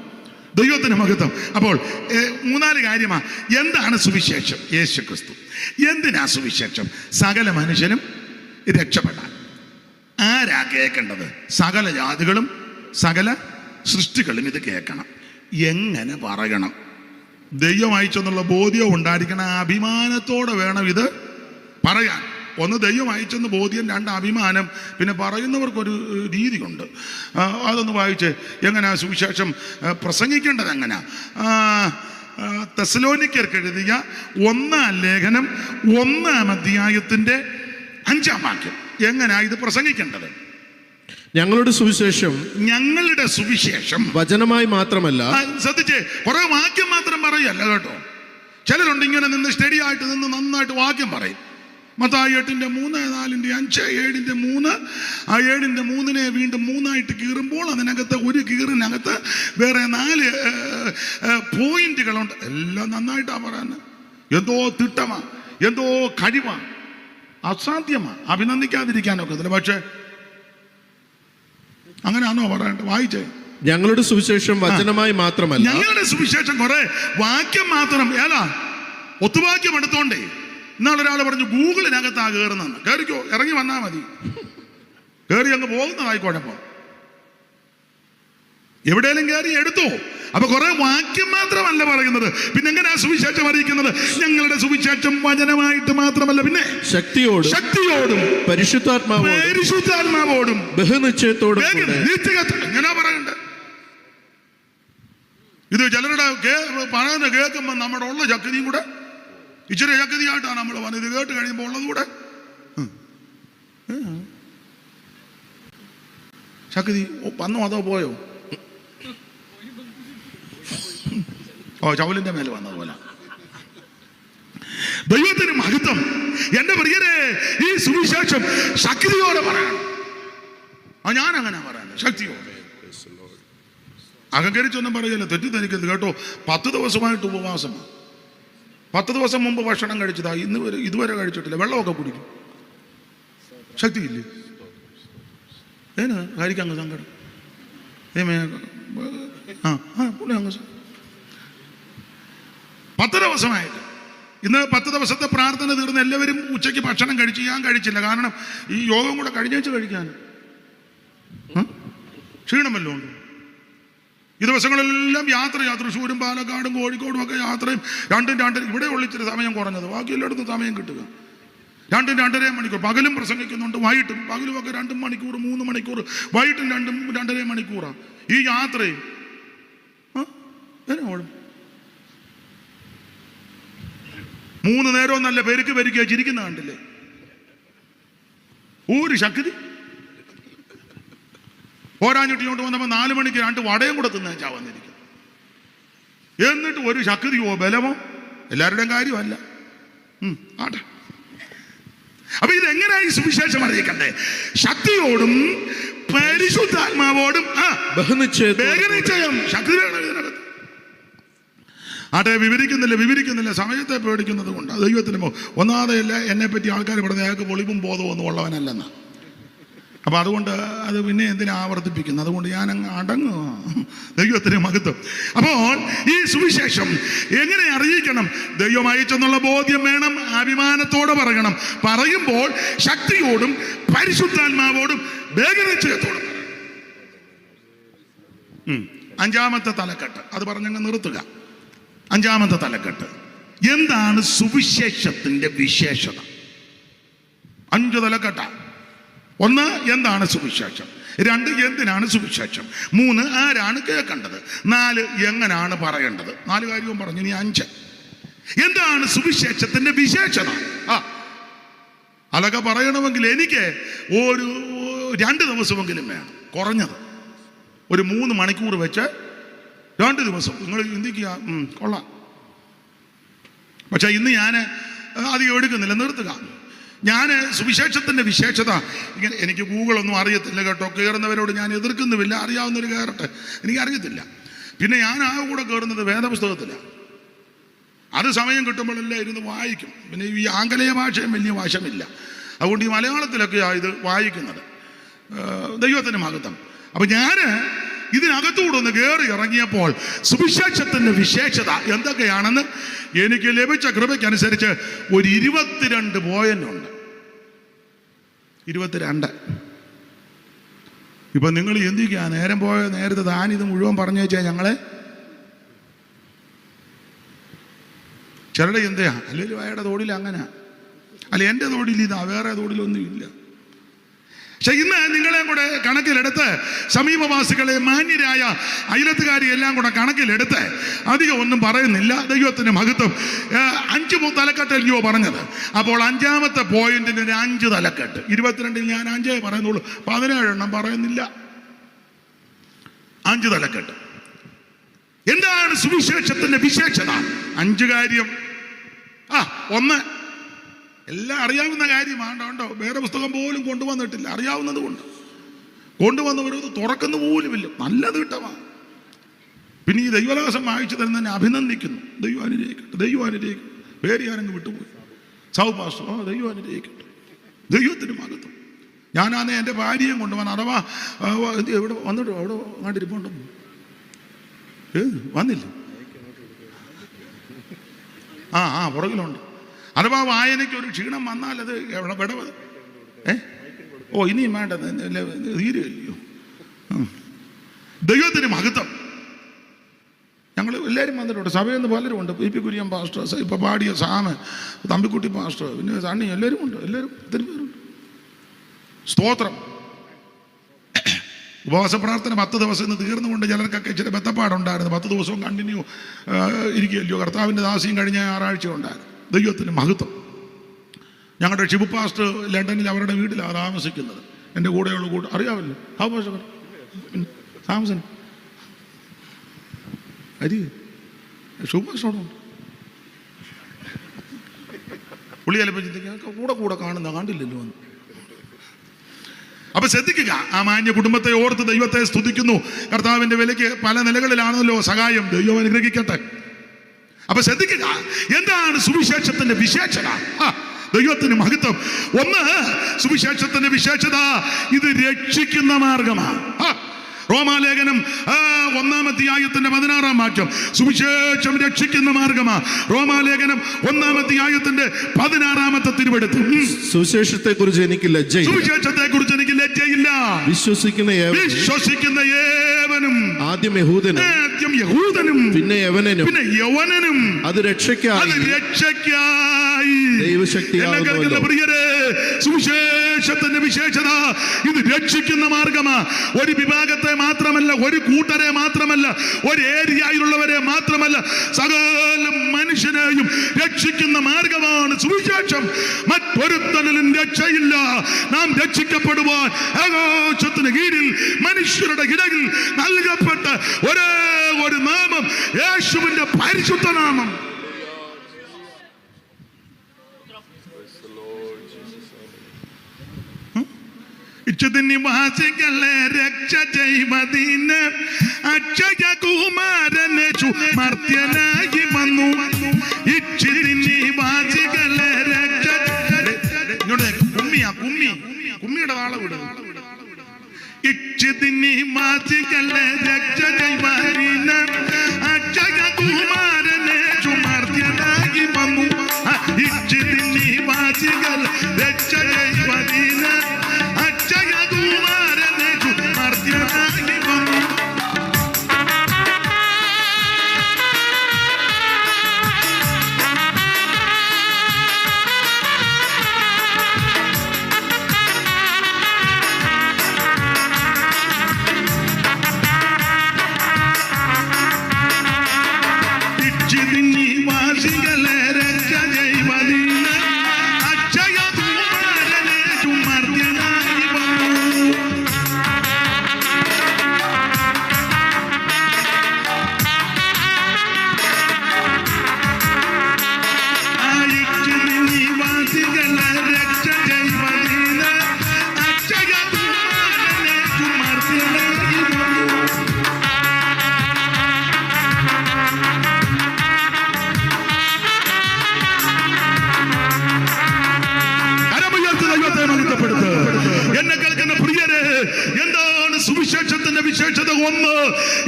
ദൈവത്തിന് മഹത്വം. അപ്പോൾ 3-4 കാര്യമാണ്. എന്താണ് സുവിശേഷം? യേശു ക്രിസ്തു. എന്തിനാ സുവിശേഷം? സകല മനുഷ്യനും രക്ഷപ്പെടാൻ. ആരാ കേൾക്കേണ്ടത്? സകല ജാതികളും സകല സൃഷ്ടികളും ഇത് കേൾക്കണം. എങ്ങനെ പറയണം? ദൈവം അയച്ചെന്നുള്ള ബോധ്യം ഉണ്ടായിരിക്കണം. അഭിമാനത്തോടെ വേണം ഇത് പറയാൻ. ഒന്ന് ദൈവം അയച്ചെന്ന് ബോധ്യം, 2 അഭിമാനം. പിന്നെ പറയുന്നവർക്കൊരു രീതിയുണ്ട്. അതൊന്ന് വായിച്ച് എങ്ങനെയാ സുവിശേഷം പ്രസംഗിക്കേണ്ടത്? എങ്ങനെയാ? തെസ്സലോനിക്കർക്ക് എഴുതിയ 1-ാം ലേഖനം 1-ാം അധ്യായത്തിന്റെ 5-ാം വാക്യം. എങ്ങനെയാ ഇത് പ്രസംഗിക്കേണ്ടത്? ഞങ്ങളുടെ സുവിശേഷം വചനമായി മാത്രമല്ല. ശ്രദ്ധിച്ചേ, കുറെ വാക്യം മാത്രം പറയല്ല കേട്ടോ. ചിലരുണ്ട് ഇങ്ങനെ നിന്ന് സ്റ്റഡി ആയിട്ട് നിന്ന് നന്നായിട്ട് വാക്യം പറയും. മത്തായി 8:3, 4:5, 7:3. ആ 7:3 വീണ്ടും 3ആയിട്ട് കീറുമ്പോൾ അതിനകത്ത് ഒരു കീറിനകത്ത് വേറെ 4 പോയിന്റുകളുണ്ട്. എല്ലാം നന്നായിട്ടാ പറയാന്. എന്തോ തിട്ടമാ, എന്തോ കഴിവാ, അസാധ്യമാ, അഭിനന്ദിക്കാതിരിക്കാനൊക്കെ. പക്ഷേ അങ്ങനെയാണോ പറയണ്ടത്? വായിച്ചേ. ഞങ്ങളുടെ സുവിശേഷം വചനമായി മാത്രമല്ല. ഞങ്ങളുടെ സുവിശേഷം കുറെ വാക്യം മാത്രം. ഒത്തുവാക്യം എടുത്തോണ്ടേ. ഇന്നാളൊരാൾ പറഞ്ഞു ഗൂഗിളിനകത്താ കയറുന്നെന്ന്. കയറിക്കോ, ഇറങ്ങി വന്നാൽ മതി. കയറി അങ്ങ് പോകുന്നതായിക്കോഴപ്പോ. എവിടെയെങ്കിലും കയറി എടുത്തോ. അപ്പൊ കുറെ വാക്യം മാത്രമല്ല പറയുന്നത്. പിന്നെ എങ്ങനെയാ സുവിശേഷം അറിയിക്കുന്നത്? ഞങ്ങളുടെ സുവിശേഷം വചനമായിട്ട് മാത്രമല്ല, പിന്നെ ശക്തിയോടും പരിശുദ്ധാത്മാവോടും ബഹുനിശ്ചയത്തോടും. എങ്ങനെയാ പറയണ്ടേ? ഇത് ചിലരുടെ പറയുന്നത് കേൾക്കുമ്പോൾ നമ്മുടെ ഉള്ള ശക്തിയും കൂടെ ഇച്ചിരി ശക്തിയായിട്ടാണ് നമ്മൾ പറഞ്ഞത്. ഇത് കേട്ട് കഴിയുമ്പോൾ ഉള്ളതുകൂടെ ശക്തി വന്നോ അതോ പോയോ? ചവലിന്റെ മേലെ വന്നതുപോലെ. ദൈവത്തിന് മഹത്വം. എന്റെ പ്രിയരെ, ഈ സുവിശേഷം ശക്തിയോടെ പറയണം. ഞാൻ അങ്ങനെ പറയാം, ശക്തിയോടെ. അഹങ്കരിച്ചൊന്നും പറയല്ല, തെറ്റിദ്ധരിക്കരുത് കേട്ടോ. 10 ദിവസമായിട്ട് ഉപവാസമാണ്. 10 ദിവസം മുമ്പ് ഭക്ഷണം കഴിച്ചതാ, ഇതുവരെ കഴിച്ചിട്ടില്ല. വെള്ളമൊക്കെ കുടിക്കും. ശക്തിയില്ലേ? കഴിക്കങ്ങ് സങ്കടം. അങ്ങ് 10 ദിവസമായിട്ട്. ഇന്ന് 10 ദിവസത്തെ പ്രാർത്ഥന തീർന്ന് എല്ലാവരും ഉച്ചയ്ക്ക് ഭക്ഷണം കഴിച്ച്. ഞാൻ കഴിച്ചില്ല, കാരണം ഈ യോഗം കൂടെ കഴിഞ്ഞേച്ച് കഴിക്കാൻ ക്ഷീണമല്ലോ ഉണ്ട്. ഈ ദിവസങ്ങളെല്ലാം യാത്ര. തൃശ്ശൂരും പാലക്കാടും കോഴിക്കോടും ഒക്കെ യാത്രയും. 2 ഇവിടെ ഉള്ളിച്ചിരി സമയം കുറഞ്ഞത്, ബാക്കി എല്ലായിടത്തും സമയം കിട്ടുക. 2-2.5 മണിക്കൂർ പകലും പ്രസംഗിക്കുന്നുണ്ട്, വൈകിട്ടും. പകലുമൊക്കെ 2 മണിക്കൂർ 3 മണിക്കൂർ, വൈകിട്ടും 2-2.5 മണിക്കൂറാണ് ഈ യാത്രയും. 3 നേരവും നല്ല പെരുക്കുക ചിരിക്കുന്ന കണ്ടില്ലേ? ഒരു ശക്തി പോരാഞ്ഞിട്ട് ഇങ്ങോട്ട് വന്നപ്പോൾ 4 മണിക്ക് 2 വടയും കൂടെ തിന്നാച്ചാ വന്നിരിക്കും. എന്നിട്ട് ഒരു ശക്തിയോ ബലമോ എല്ലാവരുടെയും കാര്യമല്ല. ആട്ടെ. അപ്പൊ ഇതെങ്ങനെയായി സുവിശേഷം അറിയിക്കണ്ടേ? ശക്തിയോടും പരിശുദ്ധാത്മാവോടും ബഹുനിശ്ചയം. ശക്തി വേണം ഇതിനകത്ത്. ആട്ടെ, വിവരിക്കുന്നില്ല, സമയത്തെ പേടിക്കുന്നത് കൊണ്ട്. ദൈവത്തിന് ഒന്നാതെയല്ല എന്നെ പറ്റി ആൾക്കാർ പറഞ്ഞ അയാൾക്ക് പൊളിവും ബോധവും ഒന്നും ഉള്ളവനല്ലെന്നാ. അപ്പൊ അതുകൊണ്ട് അത് പിന്നെ എന്തിനാ ആവർത്തിപ്പിക്കുന്നത്? അതുകൊണ്ട് ഞാൻ അങ്ങ് അടങ്ങുക. ദൈവത്തിന് മഹത്വം. അപ്പോൾ ഈ സുവിശേഷം എങ്ങനെ അറിയിക്കണം? ദൈവം അയച്ചെന്നുള്ള ബോധ്യം വേണം. അഭിമാനത്തോടെ പറയണം. പറയുമ്പോൾ ശക്തിയോടും പരിശുദ്ധാത്മാവോടും ബഹുനിശ്ചയത്തോടും. 5-ാമത്തെ തലക്കെട്ട് അത് പറഞ്ഞങ്ങ് നിർത്തുക. 5-ാമത്തെ തലക്കെട്ട് എന്താണ് സുവിശേഷത്തിന്റെ വിശേഷത? 5 തലക്കെട്ട. 1, എന്താണ് സുവിശേഷം? 2, എന്തിനാണ് സുവിശേഷം? 3, ആരാണ് കേൾക്കേണ്ടത്? 4, എങ്ങനെയാണ് പറയേണ്ടത്? 4 കാര്യവും പറഞ്ഞു. ഇനി 5, എന്താണ് സുവിശേഷത്തിന്റെ വിശേഷത? അതൊക്കെ പറയണമെങ്കിൽ എനിക്ക് ഒരു 2 ദിവസമെങ്കിലും വേണം, കുറഞ്ഞത് ഒരു 3 മണിക്കൂർ വെച്ച് 2 ദിവസം. നിങ്ങൾ ചിന്തിക്കുക, കൊള്ളാം. പക്ഷെ ഇന്ന് ഞാൻ അധികം എടുക്കുന്നില്ല, നിർത്തുക. ഞാൻ സുവിശേഷത്തിൻ്റെ വിശേഷത ഇങ്ങനെ, എനിക്ക് ഗൂഗിളൊന്നും അറിയത്തില്ല കേട്ടോ. കയറുന്നവരോട് ഞാൻ എതിർക്കുന്നുമില്ല, അറിയാവുന്നവർ കയറട്ടെ, എനിക്കറിയത്തില്ല. പിന്നെ ഞാൻ ആ കൂടെ കയറുന്നത് വേദപുസ്തകത്തിലാണ്. അത് സമയം കിട്ടുമ്പോഴെല്ലാം ഇരുന്ന് വായിക്കും. പിന്നെ ഈ ആംഗലേയ ഭാഷയും വലിയ വശമില്ല, അതുകൊണ്ട് ഈ മലയാളത്തിലൊക്കെയാണ് ഇത് വായിക്കുന്നത്. ദൈവത്തിന് മഹത്വം. അപ്പം ഞാൻ ഇതിനകത്തുകൂടെ ഒന്ന് കയറി ഇറങ്ങിയപ്പോൾ സുവിശേഷത്തിൻ്റെ വിശേഷത എന്തൊക്കെയാണെന്ന് എനിക്ക് ലഭിച്ച കൃപയ്ക്കനുസരിച്ച് ഒരു 22 പോയിന്റുണ്ട്. 22. ഇപ്പം നിങ്ങൾ എന്തിക്കാ നേരം പോയ നേരത്തെ താനിത് മുഴുവൻ പറഞ്ഞു വെച്ചാൽ ഞങ്ങളെ ചിലരുടെ എന്തെയാ, അല്ലെങ്കിൽ അയാളുടെ തോടിൽ അങ്ങനെ, അല്ല എൻ്റെ തോടിൽ ഇതാ, വേറെ തോടിലൊന്നും ഇല്ല. പക്ഷെ ഇന്ന് നിങ്ങളെ കൂടെ കണക്കിലെടുത്ത് സമീപവാസികളെ, മാന്യരായ അയലത്തുകാരി എല്ലാം കൂടെ കണക്കിലെടുത്ത് അധികം ഒന്നും പറയുന്നില്ല. ദൈവത്തിന് മഹത്വം. 5 തലക്കെട്ടല്ലയോ പറഞ്ഞത്. അപ്പോൾ 5ാമത്തെ പോയിന്റിന് ഒരു 5 തലക്കെട്ട്. 22 ഞാൻ 5 പറയുന്നുള്ളൂ, 17 എണ്ണം പറയുന്നില്ല. 5 തലക്കെട്ട്. എന്താണ് സുവിശേഷത്തിന്റെ വിശേഷത? 5 കാര്യം. 1, എല്ലാം അറിയാവുന്ന കാര്യമാണ്. ഉണ്ടോ? വേറെ പുസ്തകം പോലും കൊണ്ടുവന്നിട്ടില്ല, അറിയാവുന്നത് കൊണ്ട്. കൊണ്ടുവന്നവരത് തുറക്കുന്ന പോലുമില്ല. നല്ലത് കിട്ടമാണ്. പിന്നെ ഈ ദൈവദാസം വായിച്ചു തരുന്നതിനെ അഭിനന്ദിക്കുന്നു. ദൈവം അനുഗ്രഹിക്കട്ടെ, ദൈവം അനുഗ്രഹിക്കട്ടെ. പേര് ഞാനങ്ങ് വിട്ടുപോയി. സൗ പാസ്റ്റർ, ദൈവം അനുഗ്രഹിക്കട്ടെ. ദൈവത്തിന് മഹത്വം. ഞാനാണ് എൻ്റെ ഭാര്യയും കൊണ്ടുവന്ന്, അഥവാ എവിടെ വന്നിട്ടോ, അവിടെ കണ്ടിരിപ്പുണ്ടോ? വന്നില്ല. പുറകിലുണ്ട്. അഥവാ വായനയ്ക്ക് ഒരു ക്ഷീണം വന്നാൽ അത് വിടവ്. ഇനിയും വേണ്ട, തീരുകയോ? ദൈവത്തിന് മഹത്വം. ഞങ്ങൾ എല്ലാവരും വന്നിട്ടുണ്ട്, സഭയിൽ നിന്ന് പലരും ഉണ്ട്. പി കുര്യൻ പാസ്റ്റർ, ഇപ്പം പാടിയ സാമ്, തമ്പിക്കുട്ടി പാസ്റ്റർ, പിന്നെ സണ്ണി, എല്ലാവരും ഉണ്ട്. എല്ലാവരും ഒത്തിരി പേരുണ്ട്. സ്തോത്രം. ഉപവാസ പ്രാർത്ഥന 10 ദിവസം ഇന്ന് തീർന്നുകൊണ്ട് ചിലർക്കൊക്കെ ഇച്ചിരി ബന്ധപ്പാടുണ്ടായിരുന്നു. 10 ദിവസവും കണ്ടിന്യൂ ഇരിക്കുകയല്ലോ. കർത്താവിൻ്റെ ദാസിയും കഴിഞ്ഞ ഞായറാഴ്ച ഉണ്ടായിരുന്നു. ദൈവത്തിന് മഹത്വം. ഞങ്ങളുടെ ഷിബു പാസ്റ്റർ ലണ്ടനിൽ അവരുടെ വീട്ടിലാണ് താമസിക്കുന്നത്. എൻ്റെ കൂടെയുള്ള അറിയാമല്ലോ, താമസം ഷിബു പാസ്റ്ററോടുണ്ട്. പുള്ളി ചിലപ്പോൾ ചിന്തിക്കുക, കൂടെ കാണുന്ന കണ്ടില്ലല്ലോ എന്ന്. അപ്പൊ ശ്രദ്ധിക്കുക. ആ മാന്യ കുടുംബത്തെ ഓർത്ത് ദൈവത്തെ സ്തുതിക്കുന്നു. കർത്താവിന്റെ വിലയ്ക്ക് പല നിലകളിലാണല്ലോ സഹായം. ദൈവം അനുഗ്രഹിക്കട്ടെ. അപ്പൊ ശ്രദ്ധിക്കുക, എന്താണ് സുവിശേഷത്തിന്റെ വിശേഷത? ദൈവത്തിന് മഹത്വം. 1, സുവിശേഷത്തിന്റെ വിശേഷത ഇത് രക്ഷിക്കുന്ന മാർഗമാണ്. റോമാലേഖനം 1-ാം അധ്യായത്തിന്റെ 16-ാം വാക്യം. സുവിശേഷം രക്ഷിക്കുന്ന മാർഗമാണ്. റോമാലേഖനം 1-ാം അധ്യായത്തിന്റെ 16-ാമത്തെ തിരുവെടുത്ത്. സുവിശേഷത്തെ കുറിച്ച് എനിക്ക് ലജ്ജയില്ല. സുവിശേഷത്തെ കുറിച്ച് എനിക്ക് ലജ്ജയില്ല. വിശ്വസിക്കുന്ന ഏവനും, ആദ്യം യഹൂദനും പിന്നെ യവനനും അത് രക്ഷയ്ക്കായി ദൈവശക്തിയാകുന്നു. പ്രിയരെ, സുവിശേഷത്തിന്റെ വിശേഷത ഇത് രക്ഷിക്കുന്ന മാർഗമാണ്. ഒരു വിഭാഗത്തെ മാത്രമല്ല, ഒരു കൂട്ടരെ മാത്രമല്ല, ഒരു ഏരിയയിലുള്ളവരെ മാത്രമല്ല, സകല മനുഷ്യനെയും രക്ഷിക്കുന്ന മാർഗമാണ് സുവിശേഷം. മറ്റൊരുത്തനും രക്ഷയില്ല. നാം രക്ഷിക്കപ്പെടുവാൻ ആകാശത്തിന് കീഴിൽ മനുഷ്യരുടെ ഇടയിൽ നൽകപ്പെട്ട ഒരേ ഒരു നാമം, യേശുവിന്റെ പരിശുദ്ധ നാമം. നിവാസികളെ രക്ഷ ചെയ്വതിന് അക്ഷയ കുമാരനെ മർത്യനായി വന്നു. നിവാസികളെ രക്ഷ, കുമ്മിയുടെ താളം വിടും. നിവാസികളെ രക്ഷ ചെയ്വതിന് അക്ഷയ കുമാരനെ മർത്യനായി വന്നു. നിവാസികൾ രക്ഷ ചെയ്വതിന് നിവാസികളെ രക്ഷ ചെയ്വതിന് വിശേഷത ഒന്ന്,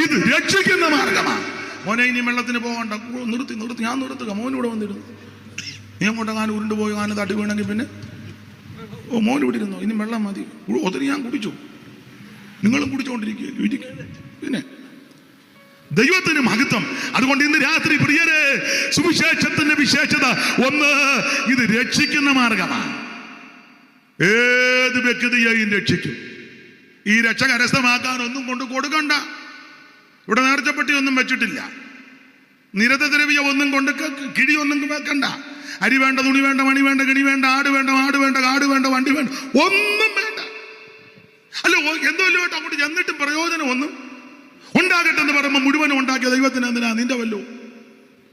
ഇത് രക്ഷിക്കുന്ന മാർഗമാണ്. മോനെ ഇനി വെള്ളത്തിന് പോകണ്ട, നിർത്തി ഞാൻ നിർത്തുക, മോനിവിടെ വന്നിരുന്നു. നീ അങ്ങോട്ട് കാലം ഉരുണ്ടുപോയി കാലം തട്ടി വീണെങ്കിൽ പിന്നെ മോൻ ഇവിടെ ഇരുന്നു, ഇനി വെള്ളം മതി, ഒത്തിരി ഞാൻ കുടിച്ചു, നിങ്ങളും കുടിച്ചുകൊണ്ടിരിക്കുക. പിന്നെ ദൈവത്തിന് മഹത്വം. അതുകൊണ്ട് ഇന്ന് രാത്രി പ്രിയരെ, സുവിശേഷത്തിന്റെ വിശേഷത ഒന്ന്, ഇത് രക്ഷിക്കുന്ന മാർഗമാണ്. ഏത് വ്യക്തിയെയും രക്ഷിക്കും. ഈ രക്ഷ കരസ്ഥമാക്കാൻ ഒന്നും കൊണ്ട് കൊടുക്കണ്ട. ഇവിടെ നേർച്ചപ്പെട്ടി ഒന്നും വെച്ചിട്ടില്ല, നിരതദ്രവ്യ ഒന്നും കൊണ്ട് കിഴിയൊന്നും വെക്കണ്ട. അരി വേണ്ട, തുണി വേണ്ട, മണി വേണ്ട, കിണി വേണ്ട, ആട് വേണ്ട, മാട് വേണ്ട, കാട് വേണ്ട, വണ്ടി വേണ്ട, ഒന്നും വേണ്ട. അല്ല എന്തോ വേണ്ട, അങ്ങോട്ട് ചെന്നിട്ടും പ്രയോജനം ഒന്നും ഉണ്ടാകട്ടെ എന്ന് പറയുമ്പോൾ മുഴുവനും ഉണ്ടാക്കിയ ദൈവത്തിന് എന്തിനാ? നിന്റെ വല്ലോ.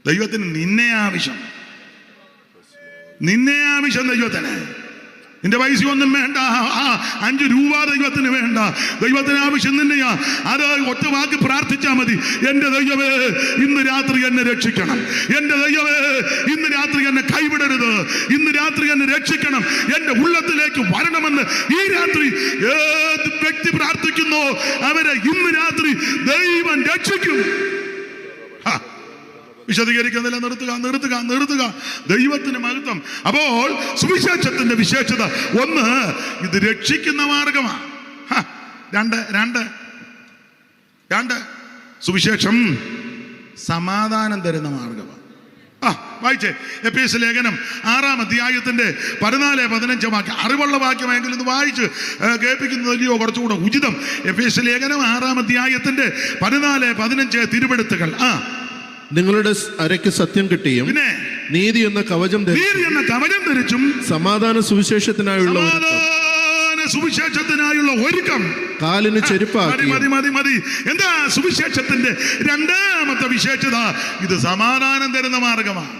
ദൈവത്തിന് നിന്നെ ആവശ്യം ദൈവത്തിന്. നിന്റെ പൈസ ഒന്നും വേണ്ട, 5 രൂപ ദൈവത്തിന് വേണ്ട. ദൈവത്തിന് ആവശ്യം നിന്നെയാ. അത് ഒറ്റ വാക്ക് പ്രാർത്ഥിച്ചാൽ മതി. എന്റെ ദൈവമേ, ഇന്ന് രാത്രി എന്നെ രക്ഷിക്കണം. എന്റെ ദൈവമേ, ഇന്ന് രാത്രി എന്നെ കൈവിടരുത്. ഇന്ന് രാത്രി എന്നെ രക്ഷിക്കണം. എന്റെ ഉള്ളത്തിലേക്ക് വരണമെന്ന് ഈ രാത്രി ഏത് വ്യക്തി പ്രാർത്ഥിക്കുന്നോ അവരെ ഇന്ന് രാത്രി ദൈവം രക്ഷിക്കും. വിശദീകരിക്കുന്നില്ല, നിർത്തുക. ദൈവത്തിന് മഹത്വം. അപ്പോൾ സുവിശേഷത്തിന്റെ വിശേഷത ഒന്ന്, ഇത് രക്ഷിക്കുന്ന മാർഗമാണ്. രണ്ട് സുവിശേഷം സമാധാനം തരുന്ന മാർഗമാണ്. വായിച്ചേ, എഫേസ്യ ലേഖനം 6-ാം അധ്യായത്തിന്റെ 14-15 വാക്യം. അറിവുള്ള വാക്യമെങ്കിലും ഒന്ന് വായിച്ച് കേൾപ്പിക്കുന്നതല്ലയോ കുറച്ചുകൂടെ ഉചിതം. എഫേസ്യ ലേഖനം 6-ാം അധ്യായത്തിന്റെ 14-15 തിരുവെടുത്തുകൾ. നിങ്ങളുടെ അരയ്ക്ക് സത്യം കിട്ടിയും പിന്നെ നീതി എന്ന കവചം ധരിച്ചും സമാധാന സുവിശേഷത്തിനായുള്ള ഒരുക്കം കാലിന് ചെരുപ്പാക്കി. മതി. എന്താ സുവിശേഷത്തിന്റെ രണ്ടാമത്തെ വിശേഷത? ഇത് സമാധാനം തരുന്ന മാർഗമാണ്.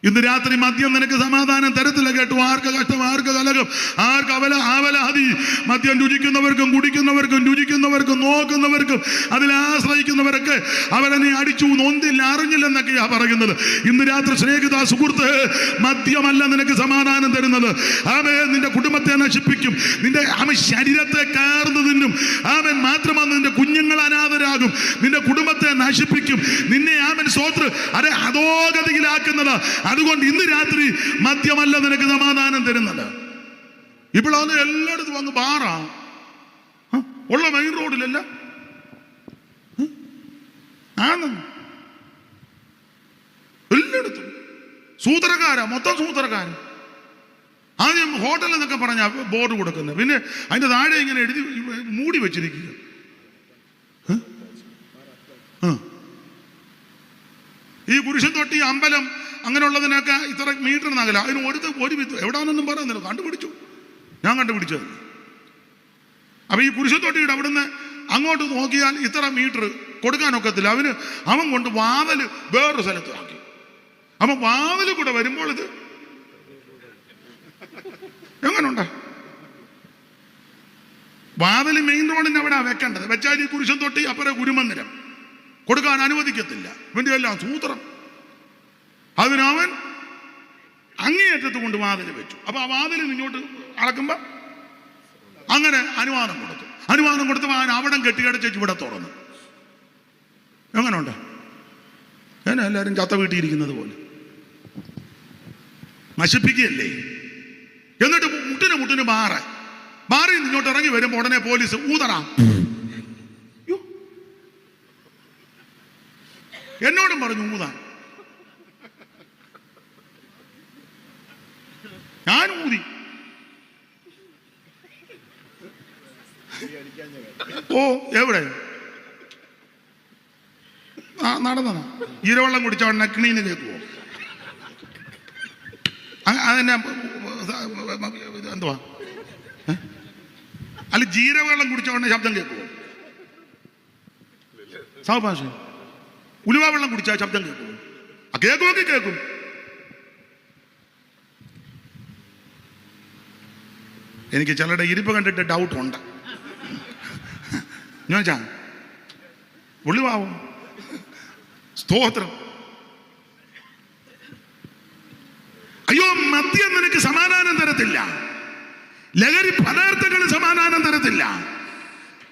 ഇന്ന് രാത്രി മദ്യം നിനക്ക് സമാധാനം തരത്തില്ല. കേട്ടു, ആർക്ക് കഷ്ടം, ആർക്ക് കലകം, ആർക്ക് ആവലാതി. മദ്യം രുചിക്കുന്നവർക്കും കുടിക്കുന്നവർക്കും രുചിക്കുന്നവർക്കും നോക്കുന്നവർക്കും അതിൽ ആശ്രയിക്കുന്നവരൊക്കെ അവരെ നീ അടിച്ചു, നൊന്തില്ല, അറിഞ്ഞില്ലെന്നൊക്കെയാ പറയുന്നത്. ഇന്ന് രാത്രി സ്നേഹിത സുഹൃത്ത്, മദ്യമല്ല നിനക്ക് സമാധാനം തരുന്നത്. അവൻ നിന്റെ കുടുംബത്തെ നശിപ്പിക്കും. നിന്റെ ശരീരത്തെ കാർന്നു തിന്നും. അവൻ മാത്രമല്ല, നിന്റെ കുഞ്ഞുങ്ങൾ അനാഥരാകും. നിന്റെ കുടുംബത്തെ നശിപ്പിക്കും. നിന്നെ അവൻ അധോഗതിയിലാക്കുന്നത്. അതുകൊണ്ട് ഇന്ന് രാത്രി മദ്യമല്ല നിനക്ക് സമാധാനം തരുന്നത്. ഇപ്പോഴാണ് എല്ലായിടത്തും അങ്ങ് ബാറാ ഉള്ള മെയിൻ റോഡിലല്ല. എല്ലായിടത്തും സൂത്രക്കാരാ, മൊത്തം സൂത്രക്കാരൻ. ആദ്യം ഹോട്ടൽ എന്നൊക്കെ പറഞ്ഞ ബോർഡ് കൊടുക്കുന്നത്, പിന്നെ അതിന്റെ താഴെ ഇങ്ങനെ എഴുതി മൂടി വെച്ചിരിക്കുക. ഈ കുരിശൻ തൊട്ടി, അമ്പലം, അങ്ങനെയുള്ളതിനൊക്കെ ഇത്ര മീറ്റർ നകല. അതിന് ഒരു വിത്ത് എവിടാണെന്നും പറയുന്നില്ല. ഞാൻ കണ്ടുപിടിച്ചത്. അപ്പൊ ഈ കുരിശൻ തൊട്ടിയുടെ അവിടുന്ന് അങ്ങോട്ട് നോക്കിയാൽ ഇത്ര മീറ്റർ കൊടുക്കാനൊക്കത്തില്ല. അവൻ കൊണ്ട് വാതിൽ വേറൊരു സ്ഥലത്ത് ആക്കി. അപ്പൊ വാതിൽ കൂടെ വരുമ്പോൾ ഇത് എങ്ങനുണ്ട? വാതിൽ മെയിൻ റോഡിന് അവിടെ വെക്കേണ്ടത്. വെച്ചാൽ ഈ കുരിശൻ തൊട്ടി അപ്പുറം ഗുരുമന്ദിരം കൊടുക്കാൻ അനുവദിക്കത്തില്ല. ഇവന്റെ എല്ലാം സൂത്രം. അതിനവൻ അങ്ങേയറ്റത്ത് കൊണ്ട് വാതിൽ വെച്ചു. അപ്പൊ ആ വാതിൽ ഇങ്ങോട്ട് അളക്കുമ്പോ അങ്ങനെ അനുവാദം കൊടുത്തു അവൻ അവിടം കെട്ടിയടച്ചു ഇവിടെ തുറന്നു. എങ്ങനെയുണ്ട്? എല്ലാവരും ചത്ത വീട്ടിയിരിക്കുന്നത് പോലെ നശിപ്പിക്കുകയല്ലേ. എന്നിട്ട് മുട്ടിന് മാറി ഇങ്ങോട്ട് ഇറങ്ങി വരുമ്പോ ഉടനെ പോലീസ് ഊതറാം. എന്നോടും പറഞ്ഞു ഊതാൻ. ഞാൻ ഊതി. എവിടെ നടന്നതാ. ജീരവെള്ളം കുടിച്ച ഉടനെ കിണീന്ന് കേൾക്കുവോ? അതെന്നെ എന്തുവാ? അല്ല, ജീരവെള്ളം കുടിച്ച ഉടനെ ശബ്ദം കേൾക്കുവോ? സാവഭാഷ. ഉലുവ വെള്ളം കുടിച്ചാൽ ശബ്ദം കേൾക്കുമോ? കേൾക്കുമൊക്കെ കേൾക്കും. എനിക്ക് ചിലരുടെ ഇരിപ്പ് കണ്ടിട്ട് ഡൗട്ട് ഉണ്ട്. ഞാൻ ഉള്ളിവാവും. സ്തോത്രം. അയ്യോ, മദ്യം നിനക്ക് സമാധാനം തരത്തില്ല. ലഹരി പദാർത്ഥങ്ങൾ സമാധാനം തരത്തില്ല.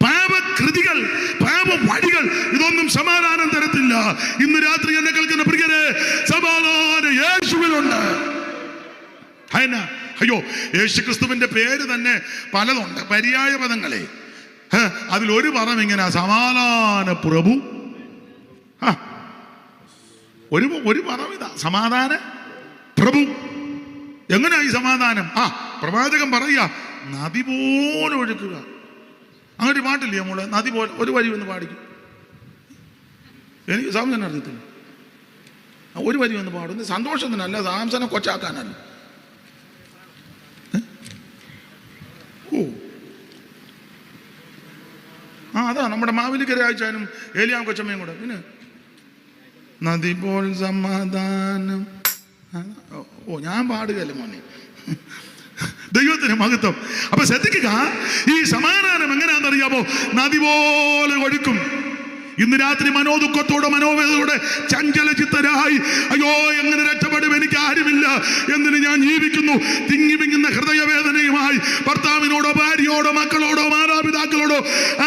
പാപ കൃതികൾ, പാപ വഴികൾ, ഇതൊന്നും സമാധാനം തരത്തില്ല. ഇന്ന് രാത്രി എന്നെ കേൾക്കുന്ന പ്രിയരെ, സമാധാനം യേശുവിലുണ്ട്. അയ്യോ, യേശു ക്രിസ്തുവിന്റെ പേര് തന്നെ പലതുണ്ട്, പര്യായ പദങ്ങളെ. അതിലൊരു പദം ഇങ്ങനെ സമാധാന പ്രഭു. ഒരു പദം ഇതാ, സമാധാന പ്രഭു. എങ്ങനെയാ ഈ സമാധാനം? പ്രവാചകൻ പറയുക, നദി പോലെ ഒഴുക്കുക. അങ്ങനെ ഒരു പാട്ടില്ലേ നമ്മള്, നദി പോലെ ഒരു വരി ഒന്ന് പാടിക്കും. എനിക്ക് സാംസനെ അറിയത്തില്ല. ഒരു വരി ഒന്ന് പാടും, സന്തോഷത്തിനല്ല, സാംസനെ കൊച്ചാക്കാനല്ല. അതാ നമ്മുടെ മാവേലിക്കര ആഴ്ചാനും ഏലിയാം കൊച്ചമ്മയും കൂടെ. പിന്നെ നദി പോൽ സമാധാനം. ഞാൻ പാടുകയല്ലേ മോനെ. ദൈവത്തിന് മഹത്വം. അപ്പൊ ശ്രദ്ധിക്കുക, ഈ സമാധാനം എങ്ങനെയാണെന്നറിയാമോ? നദി പോലെ ഒഴുക്കും. ഇന്ന് രാത്രി മനോദുഃഖത്തോടെ, മനോവേദനയോടെ, ചഞ്ചലചിത്തരായി, അയ്യോ എങ്ങനെ രക്ഷപ്പെടും, എനിക്ക് ആരുമില്ല, എന്തിന് ഞാൻ ജീവിക്കുന്നു, തിങ്ങി വിങ്ങുന്ന ഹൃദയവേദനയുമായി ഭർത്താവിനോടോ ഭാര്യയോടോ മക്കളോടോ മാതാപിതാക്കളോടോ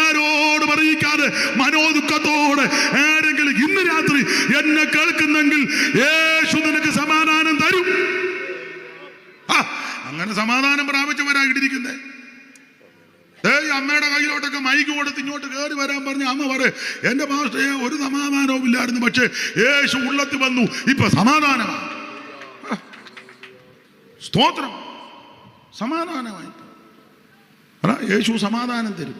ആരോട് പറയിക്കാതെ മനോദുഃഖത്തോടെ ആരെങ്കിലും ഇന്ന് രാത്രി എന്നെ കേൾക്കുന്നെങ്കിൽ യേശു നിനക്ക് സമാധാനം തരും. അങ്ങനെ സമാധാനം പ്രാപിച്ചവരാ ഇടിയിരിക്കുന്നേ. അമ്മയുടെ കയ്യിലോട്ടൊക്കെ മൈക്ക് കൊടുത്ത് ഇങ്ങോട്ട് കയറി വരാൻ പറഞ്ഞ അമ്മ പറയും, എന്റെ പാസ്റ്റേ ഒരു സമാധാനവും ഇല്ലായിരുന്നു, പക്ഷെ യേശു ഉള്ളത്തിൽ വന്നു, ഇപ്പൊ സമാധാനമാണ്. സ്തോത്രം. സമാധാനമായി. യേശു സമാധാനം തരും.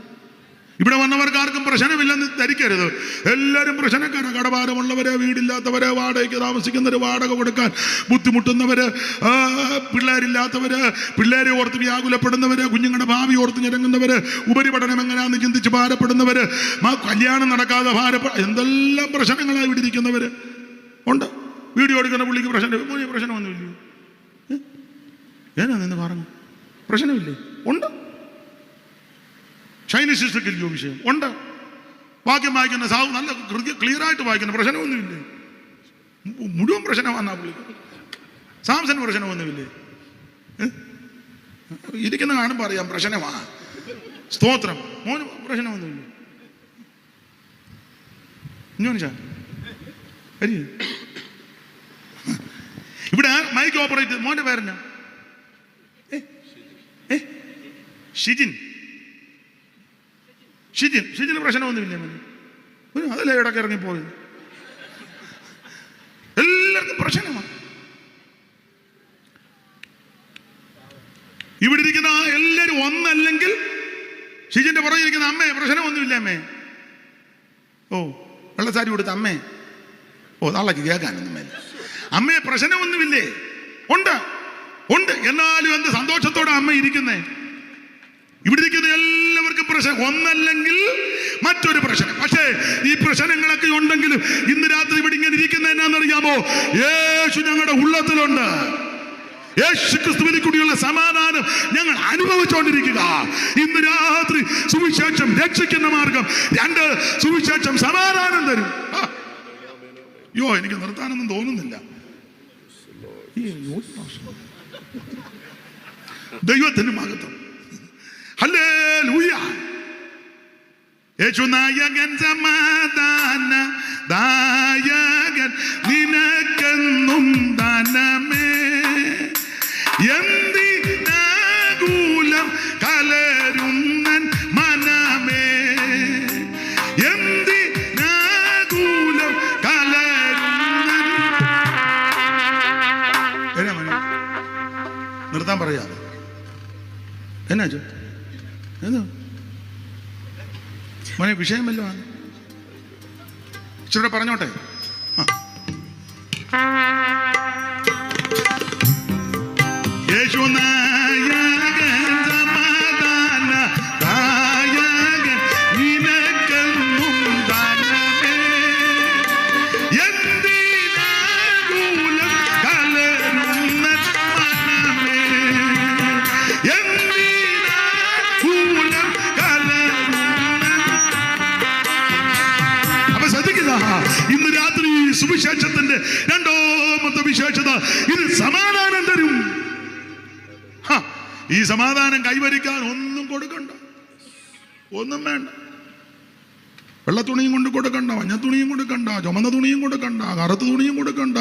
ഇവിടെ വന്നവർക്ക് ആർക്കും പ്രശ്നമില്ലെന്ന് ധരിക്കരുത്. എല്ലാവരും പ്രശ്നക്കാരാണ്. കടഭാരമുള്ളവര്, വീടില്ലാത്തവര്, വാടകയ്ക്ക് താമസിക്കുന്നവര്, വാടക കൊടുക്കാൻ ബുദ്ധിമുട്ടുന്നവര്, പിള്ളേരില്ലാത്തവര്, പിള്ളേരെ ഓർത്ത് വ്യാകുലപ്പെടുന്നവര്, കുഞ്ഞുങ്ങളുടെ ഭാവി ഓർത്ത് ഞെരങ്ങുന്നവര്, ഉപരിപഠനം എങ്ങനെയാണെന്ന് ചിന്തിച്ച് ഭാരപ്പെടുന്നവര്, കല്യാണം നടക്കാതെ എന്തെല്ലാം പ്രശ്നങ്ങളായി ഇവിടെ ഇരിക്കുന്നവര് ഉണ്ട്. വീഡിയോ എടുക്കുന്ന പുള്ളിക്ക് പ്രശ്നമൊന്നുമില്ലയോ? ഏനാ നിന്ന് പറഞ്ഞു, പ്രശ്നമില്ലേ? ഉണ്ട്. ചൈനീസ് സിസ്റ്റർക്കില്ലയോ വിഷയം? ഉണ്ട്. വാക്യം വായിക്കുന്ന നല്ല ക്ലിയറായിട്ട് വായിക്കുന്ന പ്രശ്നമൊന്നുമില്ലേ? മുഴുവൻ പ്രശ്നമാണെന്നാ പുള്ളിക്ക്. സാംസന് പ്രശ്നമൊന്നുമില്ലേ? ഇരിക്കുന്ന കാണുമ്പോൾ അറിയാം പ്രശ്നമാ. സ്തോത്രം. മോന് പ്രശ്നമൊന്നുമില്ലേ? ഇവിടെ മൈക്ക് ഓപ്പറേറ്റ് മോന്റെ പേരെന്നാ? ഷിജിന് പ്രശ്നമൊന്നുമില്ലേ? അതല്ലേ ഇടയ്ക്ക് ഇറങ്ങിപ്പോയത്. എല്ലാവർക്കും പ്രശ്നമാണ്. ഇവിടെ ഇരിക്കുന്ന എല്ലാവരും ഒന്നല്ലെങ്കിൽ ഷിജിന്റെ പുറകെ ഇരിക്കുന്ന അമ്മേ പ്രശ്നമൊന്നുമില്ല അമ്മേ. വെള്ളസാരി കൊടുത്ത അമ്മേ. നാളേക്ക് കേൾക്കാനൊന്നും മേലെ. അമ്മയെ പ്രശ്നമൊന്നുമില്ലേ? ഉണ്ട്. എന്നാലും എന്ത് സന്തോഷത്തോടെ അമ്മ ഇരിക്കുന്നേ. ഇവിടെ ഇരിക്കുന്ന എല്ലാവർക്കും പ്രശ്നം ഒന്നല്ലെങ്കിൽ മറ്റൊരു പ്രശ്നം. പക്ഷേ ഈ പ്രശ്നങ്ങളൊക്കെ ഉണ്ടെങ്കിലും ഇന്ന് രാത്രി ഇവിടെ ഇങ്ങനെ ഇരിക്കുന്ന എന്നാന്നറിയാമോ? യേശു ഞങ്ങളുടെ ഉള്ളത്തിലുണ്ട്. യേശു ക്രിസ്തുവിനെ കൂടിയുള്ള സമാധാനം ഞങ്ങൾ അനുഭവിച്ചുകൊണ്ടിരിക്കുക. ഇന്ന് രാത്രി സുവിശേഷം രക്ഷിക്കുന്ന മാർഗം. 2, സുവിശേഷം സമാധാനം തരും. എനിക്ക് നിർത്താനൊന്നും തോന്നുന്നില്ല. ദൈവത്തിന് മഹത്വം. ഹല്ലേലൂയ. യേശു നായകൻ, സമാധാന ദായകൻ, നിനക്കെന്നും ദാനമേ. എന്തിനാകുലം കലരുന്നൻ മനമേ, എന്തിനാകുലം കലരുന്നൻ. നിർത്താൻ പറയാതെ എന്നാ മോനെ വിഷയം വല്ലോ ആണ്. ഇച്ചിരി പറഞ്ഞോട്ടെ. യേശു നായകൻ, സമാധാന ദായകൻ, നിനക്കെന്നും ദാനമേ. എന്തിനാകുലം കലരുന്നൻ മനമേ, എന്തിനാകുലം കലരുന്നൻ. അപ്പൊ ശ്രദ്ധിക്കുക, ഇന്ന് രാത്രി സുവിശേഷത്തിന്റെ 2ാമത്തെ വിശേഷത, ഇത് സമാധാനം തരും. ഈ സമാധാനം കൈവരിക്കാൻ ഒന്നും കൊടുക്കണ്ട, ഒന്നും വേണ്ട. വെള്ള തുണിയും കൊണ്ട് കൊടുക്കണ്ട, മഞ്ഞ തുണിയും കൊടുക്കണ്ട, ചുമന്ന തുണിയും കൊടുക്കണ്ട, കറുത്ത തുണിയും കൊടുക്കണ്ട,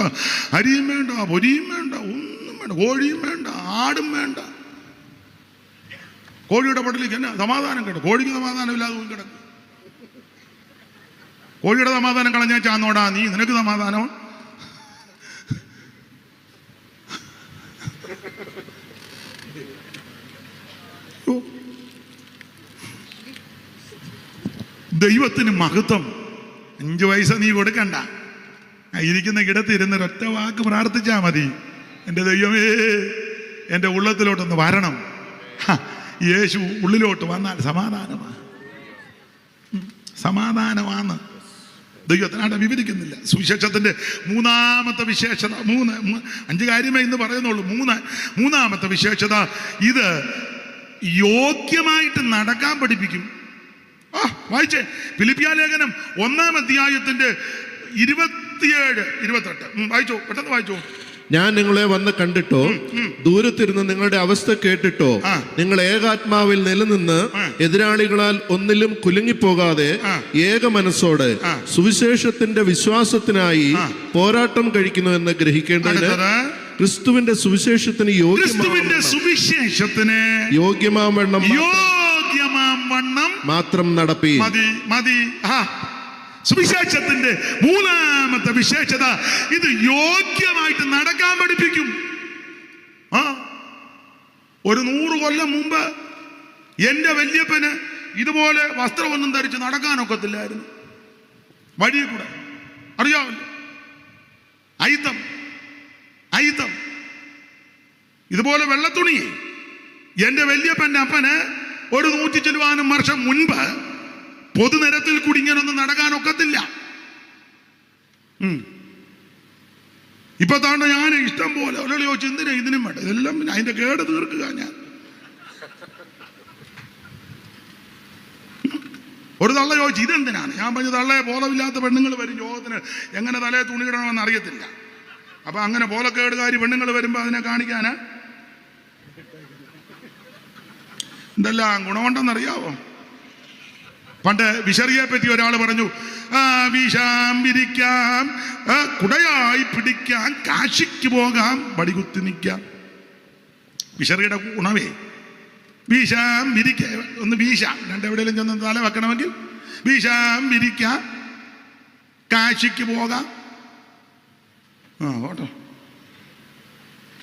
അരിയും വേണ്ട, പൊരിയും വേണ്ട, ഒന്നും വേണ്ട, കോഴിയും വേണ്ട, ആടും വേണ്ട. കോഴിയുടെ പടലിക്ക് എന്നാ സമാധാനം കേട്ടോ? കോഴിക്ക് സമാധാനം ഇല്ലാതെ പോയി കിടക്കും. കോഴിയുടെ സമാധാനം കളഞ്ഞാ ചാന്നോടാ നീ, നിനക്ക് സമാധാനം? ദൈവത്തിന് മഹത്വം. 5 പൈസ നീ കൊടുക്കണ്ട, ഇരിക്കുന്ന കിടത്തിരുന്ന് ഒറ്റ വാക്ക് പ്രാർത്ഥിച്ചാ മതി. എൻ്റെ ദൈവമേ എൻ്റെ ഉള്ളത്തിലോട്ടൊന്ന് വരണം. യേശു ഉള്ളിലോട്ട് വന്നാൽ സമാധാനമാണ്, സമാധാനമാണ്. ദൈവത്തിനായിട്ട് വിവരിക്കുന്നില്ല. സുവിശേഷത്തിന്റെ 3-ാമത്തെ വിശേഷത, 5 കാര്യമേ ഇന്ന് പറയുന്നുള്ളൂ. മൂന്നാമത്തെ വിശേഷത, ഇത് യോഗ്യമായിട്ട് നടക്കാൻ പഠിപ്പിക്കും. വായിച്ചേ, ഫിലിപ്പിയ ലേഖനം 1-ാം അധ്യായത്തിന്റെ 27-28 വായിച്ചോ, പെട്ടെന്ന് വായിച്ചോ. ഞാൻ നിങ്ങളെ വന്ന് കണ്ടിട്ടോ ദൂരത്തിരുന്ന് നിങ്ങളുടെ അവസ്ഥ കേട്ടിട്ടോ നിങ്ങൾ ഏകാത്മാവിൽ നിലനിന്ന് എതിരാളികളാൽ ഒന്നിലും കുലുങ്ങിപ്പോകാതെ ഏക മനസ്സോടെ സുവിശേഷത്തിന്റെ വിശ്വാസത്തിനായി പോരാട്ടം കഴിക്കുന്നു എന്ന് ഗ്രഹിക്കേണ്ടതിന് ക്രിസ്തുവിന്റെ സുവിശേഷത്തിന് യോഗ്യമാവണ്ണം മാത്രം നടപ്പി. മതി. സുവിശേഷത്തിന്റെ 3-ാമത്തെ വിശേഷത, ഇത് യോഗ്യമായിട്ട് നടക്കാൻ പഠിപ്പിക്കും. ഒരു 100 കൊല്ലം മുമ്പ് എന്റെ വല്യപ്പന് ഇതുപോലെ വസ്ത്രമൊന്നും ധരിച്ച് നടക്കാനൊക്കത്തില്ലായിരുന്നു. വഴിയിൽ കൂടെ അറിയാമല്ലോ, അയിത്തം ഇതുപോലെ വെള്ളത്തുണി. എന്റെ വല്യപ്പന്റെ അപ്പന് ഒരു 100 ചിലവാനും വർഷം മുൻപ് പൊതുനിരത്തിൽ കൂടി ഇങ്ങനൊന്നും നടക്കാനൊക്കത്തില്ല. ഇപ്പൊ താണ്ട ഞാൻ ഇഷ്ടം പോലെ ഒരാൾ ചോദിച്ചു എന്തിനാ ഇതിനും വേണ്ട, ഇതെല്ലാം പിന്നെ അതിന്റെ കേട് തീർക്കുക. ഞാൻ ഒരു തള്ള ചോദിച്ചു ഇതെന്തിനാണ്, ഞാൻ പറഞ്ഞു തള്ളയെ ബോധമില്ലാത്ത പെണ്ണുങ്ങൾ വരും യോഗത്തിന്, എങ്ങനെ തലയെ തുണിയിടണമെന്ന് അറിയത്തില്ല. അപ്പൊ അങ്ങനെ ബോധക്കേടുകാരി പെണ്ണുങ്ങൾ വരുമ്പോ അതിനെ കാണിക്കാന് എന്തെല്ലാം ഗുണമുണ്ടെന്നറിയാവോ? പണ്ട് വിശറിയെ പറ്റി ഒരാൾ പറഞ്ഞു, വീശാം, വിരിക്കാം, കുടയായി പിടിക്കാം, കാശിക്ക് പോകാം, വടികുത്തി നിൽക്കാം. വിശറിയുടെ ഗുണമേ വീശാം, വിരിക്കാം, ഒന്ന് വീശാം, രണ്ടെവിടെയെങ്കിലും ചെന്ന് തല വെക്കണമെങ്കിൽ വീശാം, വിരിക്കാം, കാശിക്ക് പോകാം, ഓട്ടോ